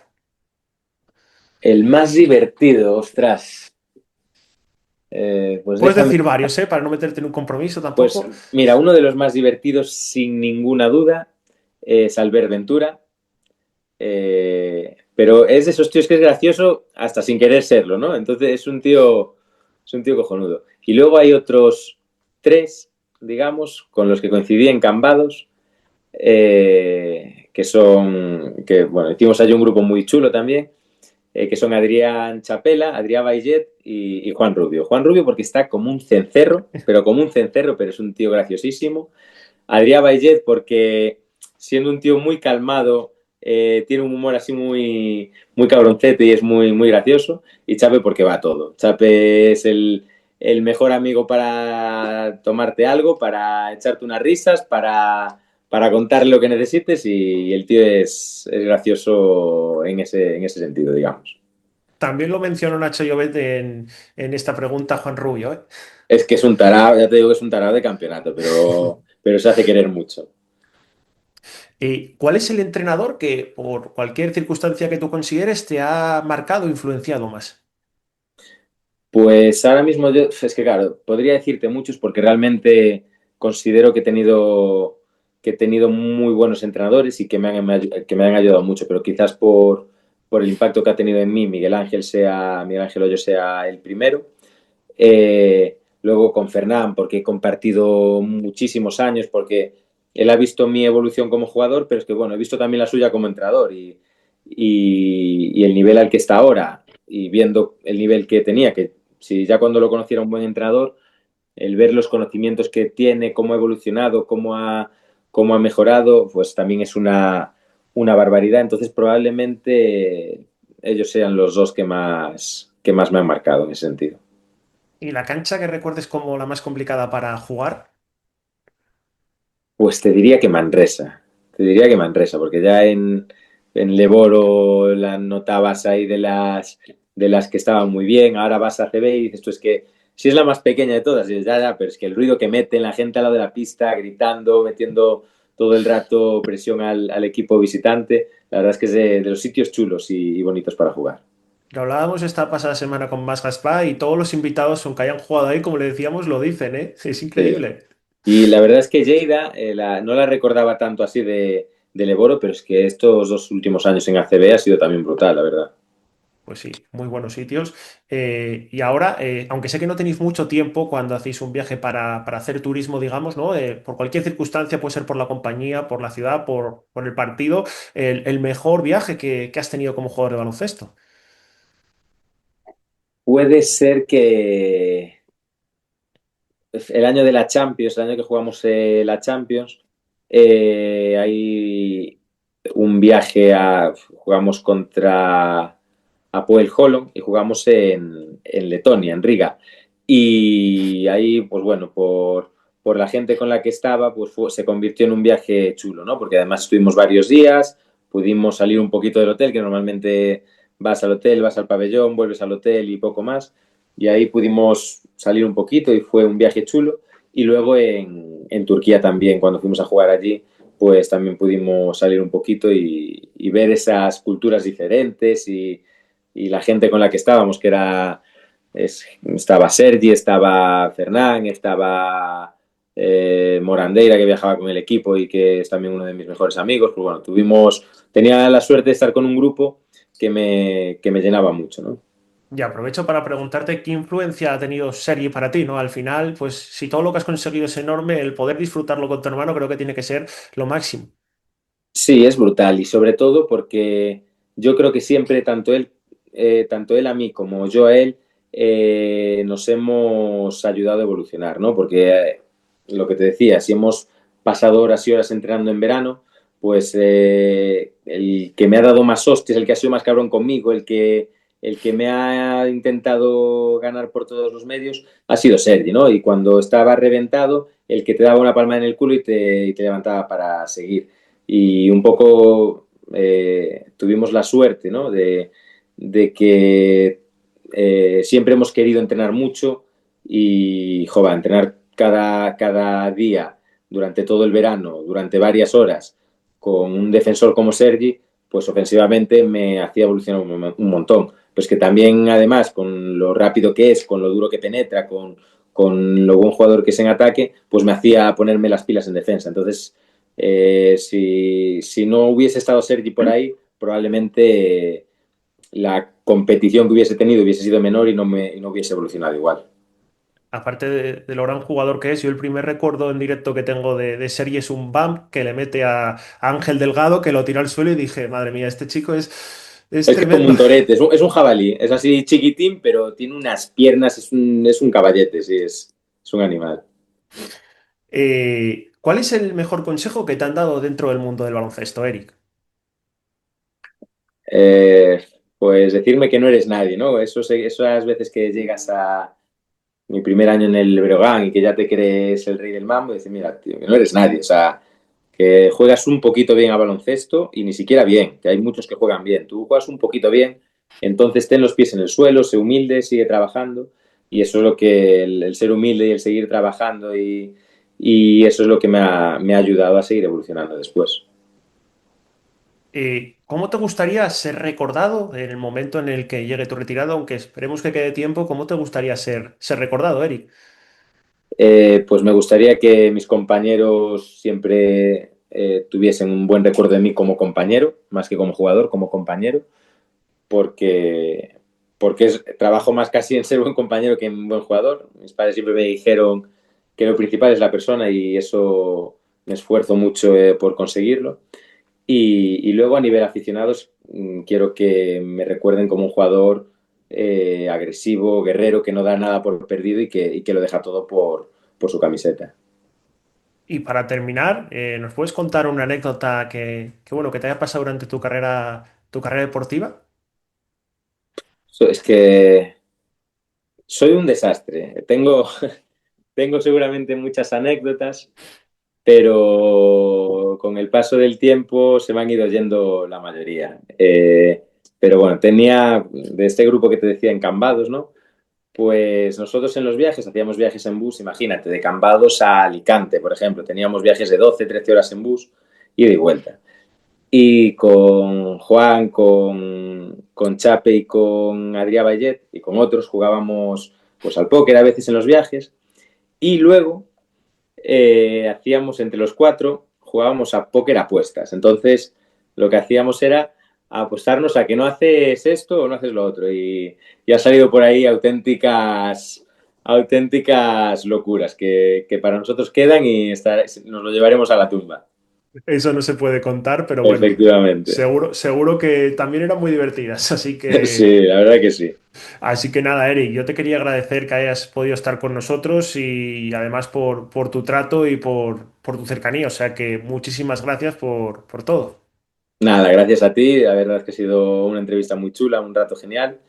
El más divertido, ostras. Pues Puedes déjame. decir varios, ¿eh? Para no meterte en un compromiso Pues tampoco. mira, uno de los más divertidos, sin ninguna duda, es Albert Ventura. Pero es de esos tíos que es gracioso hasta sin querer serlo, ¿no? Entonces es un tío cojonudo. Y luego hay otros tres, digamos, con los que coincidí en Cambados, que bueno, hicimos allí un grupo muy chulo también, que son Adrián Chapela, Adrián Baiget y Juan Rubio. Juan Rubio porque está como un cencerro, pero es un tío graciosísimo. Adrián Baiget porque siendo un tío muy calmado, tiene un humor así muy cabroncete y es muy gracioso. Y Chape porque va a todo. Chape es el mejor amigo para tomarte algo, para echarte unas risas, para contarle lo que necesites y el tío es gracioso en ese sentido, digamos. También lo mencionó Nacho Llobet en esta pregunta Juan Rubio, ¿eh? Es que es un tarado, ya te digo que es un tarado de campeonato, pero se hace querer mucho. ¿Cuál es el entrenador que, por cualquier circunstancia que tú consideres, te ha marcado o influenciado más? Pues ahora mismo yo, es que claro, podría decirte muchos porque realmente considero que he tenido muy buenos entrenadores y que me han ayudado mucho, pero quizás por el impacto que ha tenido en mí Miguel Ángel Hoyo sea el primero. Luego con Fernán, porque he compartido muchísimos años, porque él ha visto mi evolución como jugador, pero es que bueno, he visto también la suya como entrenador y el nivel al que está ahora y viendo el nivel que tenía, que si ya cuando lo conociera un buen entrenador, el ver los conocimientos que tiene, cómo ha evolucionado, cómo ha mejorado, pues también es una barbaridad. Entonces probablemente ellos sean los dos que más me han marcado en ese sentido. ¿Y la cancha que recuerdes como la más complicada para jugar? Pues te diría que Manresa. Te diría que Manresa, porque ya en Leboro la notabas ahí de las que estaban muy bien. Ahora vas a CB y dices, tú es que si es la más pequeña de todas, y dices, ya, pero es que el ruido que meten la gente al lado de la pista, gritando, metiendo todo el rato presión al equipo visitante, la verdad es que es de los sitios chulos y bonitos para jugar. Lo hablábamos esta pasada semana con Más Gaspar y todos los invitados, aunque hayan jugado ahí, como le decíamos, lo dicen, ¿eh? Es Sí. increíble. Y la verdad es que Lleida no la recordaba tanto así de Leboro, pero es que estos 2 últimos años en ACB ha sido también brutal, la verdad. Pues sí, muy buenos sitios. Y ahora, aunque sé que no tenéis mucho tiempo cuando hacéis un viaje para hacer turismo, digamos, ¿no? Por cualquier circunstancia, puede ser por la compañía, por la ciudad, por el partido, el mejor viaje que has tenido como jugador de baloncesto. Puede ser que el año de la Champions, el año que jugamos la Champions, hay un viaje jugamos contra Apoel Holon y jugamos en Letonia, en Riga. Y ahí, pues bueno, por la gente con la que estaba, pues se convirtió en un viaje chulo, ¿no? Porque además estuvimos varios días, pudimos salir un poquito del hotel, que normalmente vas al hotel, vas al pabellón, vuelves al hotel y poco más. Y ahí pudimos salir un poquito y fue un viaje chulo. Y luego en Turquía también, cuando fuimos a jugar allí, pues también pudimos salir un poquito y ver esas culturas diferentes y la gente con la que estábamos, estaba Sergi, estaba Fernán, estaba Morandeira, que viajaba con el equipo y que es también uno de mis mejores amigos. Pues bueno, tenía la suerte de estar con un grupo que me llenaba mucho, ¿no? Y aprovecho para preguntarte qué influencia ha tenido Sergi para ti, ¿no? Al final, pues si todo lo que has conseguido es enorme, el poder disfrutarlo con tu hermano creo que tiene que ser lo máximo. Sí, es brutal y sobre todo porque yo creo que siempre tanto él a mí como yo a él, nos hemos ayudado a evolucionar, ¿no? Porque lo que te decía, si hemos pasado horas y horas entrenando en verano, pues el que me ha dado más hostias, el que ha sido más cabrón conmigo, el que me ha intentado ganar por todos los medios, ha sido Sergi, ¿no? Y cuando estaba reventado, el que te daba una palma en el culo y te levantaba para seguir. Y un poco tuvimos la suerte, ¿no? De que siempre hemos querido entrenar mucho y, joder, entrenar cada día durante todo el verano, durante varias horas, con un defensor como Sergi, pues ofensivamente me hacía evolucionar un montón. Pues que también, además, con lo rápido que es, con lo duro que penetra, con lo buen jugador que es en ataque, pues me hacía ponerme las pilas en defensa. Entonces, si no hubiese estado Sergi por ahí, probablemente la competición que hubiese tenido hubiese sido menor y no hubiese evolucionado igual. Aparte de lo gran jugador que es, yo el primer recuerdo en directo que tengo de Sergi es un bump que le mete a Ángel Delgado, que lo tira al suelo y dije, madre mía, este chico es Es que es como tremendo. un torete, es un jabalí, es así chiquitín, pero tiene unas piernas, es un caballete, sí, es un animal. ¿Cuál es el mejor consejo que te han dado dentro del mundo del baloncesto, Eric? Eh, pues decirme que no eres nadie, ¿no? Esas veces que llegas a mi primer año en el Breogán y que ya te crees el rey del mambo, y dices, mira, tío, que no eres nadie, o sea, que juegas un poquito bien a baloncesto y ni siquiera bien, que hay muchos que juegan bien, tú juegas un poquito bien, entonces ten los pies en el suelo, sé humilde, sigue trabajando y eso es lo que el ser humilde y el seguir trabajando y eso es lo que me ha ayudado a seguir evolucionando después. ¿Cómo te gustaría ser recordado en el momento en el que llegue tu retirada? Aunque esperemos que quede tiempo, ¿cómo te gustaría ser recordado, Eric? Pues me gustaría que mis compañeros siempre tuviesen un buen recuerdo de mí como compañero, más que como jugador, como compañero, porque, porque trabajo más casi en ser buen compañero que en buen jugador. Mis padres siempre me dijeron que lo principal es la persona y eso me esfuerzo mucho por conseguirlo. Y luego a nivel aficionados, quiero que me recuerden como un jugador agresivo, guerrero, que no da nada por perdido y que lo deja todo por su camiseta. Y para terminar, ¿nos puedes contar una anécdota bueno, que te haya pasado durante tu carrera deportiva? Es que soy un desastre. Tengo seguramente muchas anécdotas, pero con el paso del tiempo se me han ido yendo la mayoría. Pero bueno, tenía de este grupo que te decía en Cambados, ¿no? Pues nosotros en los viajes hacíamos viajes en bus, imagínate, de Cambados a Alicante, por ejemplo. Teníamos viajes de 12, 13 horas en bus, ida y vuelta. Y con Juan, con Chape y con Adrià Bayet y con otros jugábamos pues al póker a veces en los viajes. Y luego hacíamos entre los cuatro, jugábamos a póker apuestas. Entonces, lo que hacíamos era apostarnos a que no haces esto o no haces lo otro. Y ha salido por ahí auténticas locuras que para nosotros quedan y nos lo llevaremos a la tumba. Eso no se puede contar, pero bueno, Efectivamente. seguro que también eran muy divertidas. Sí, la verdad que sí. Así que nada, Eric, yo te quería agradecer que hayas podido estar con nosotros y además por tu trato y por tu cercanía. O sea que muchísimas gracias por todo. Nada, gracias a ti. La verdad es que ha sido una entrevista muy chula, un rato genial.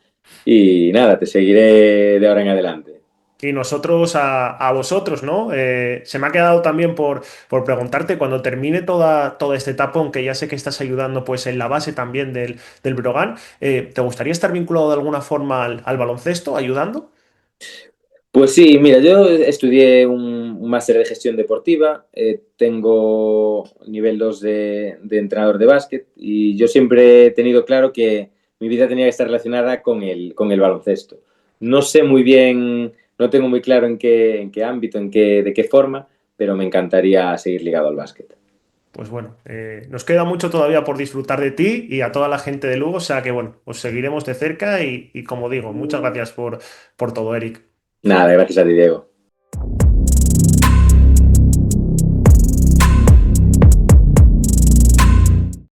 Y nada, te seguiré de ahora en adelante. Y nosotros a vosotros, ¿no? Se me ha quedado también por preguntarte, cuando termine toda esta etapa, aunque ya sé que estás ayudando pues en la base también del Brogan, ¿te gustaría estar vinculado de alguna forma al baloncesto, ayudando? Pues sí, mira, yo estudié un máster de gestión deportiva, tengo nivel 2 de entrenador de básquet y yo siempre he tenido claro que mi vida tenía que estar relacionada con el baloncesto. No sé muy bien, no tengo muy claro en qué ámbito, de qué forma, pero me encantaría seguir ligado al básquet. Pues bueno, nos queda mucho todavía por disfrutar de ti y a toda la gente de Lugo, o sea que bueno, os seguiremos de cerca y como digo, muchas gracias por todo, Eric. Nada, gracias a ti, Diego.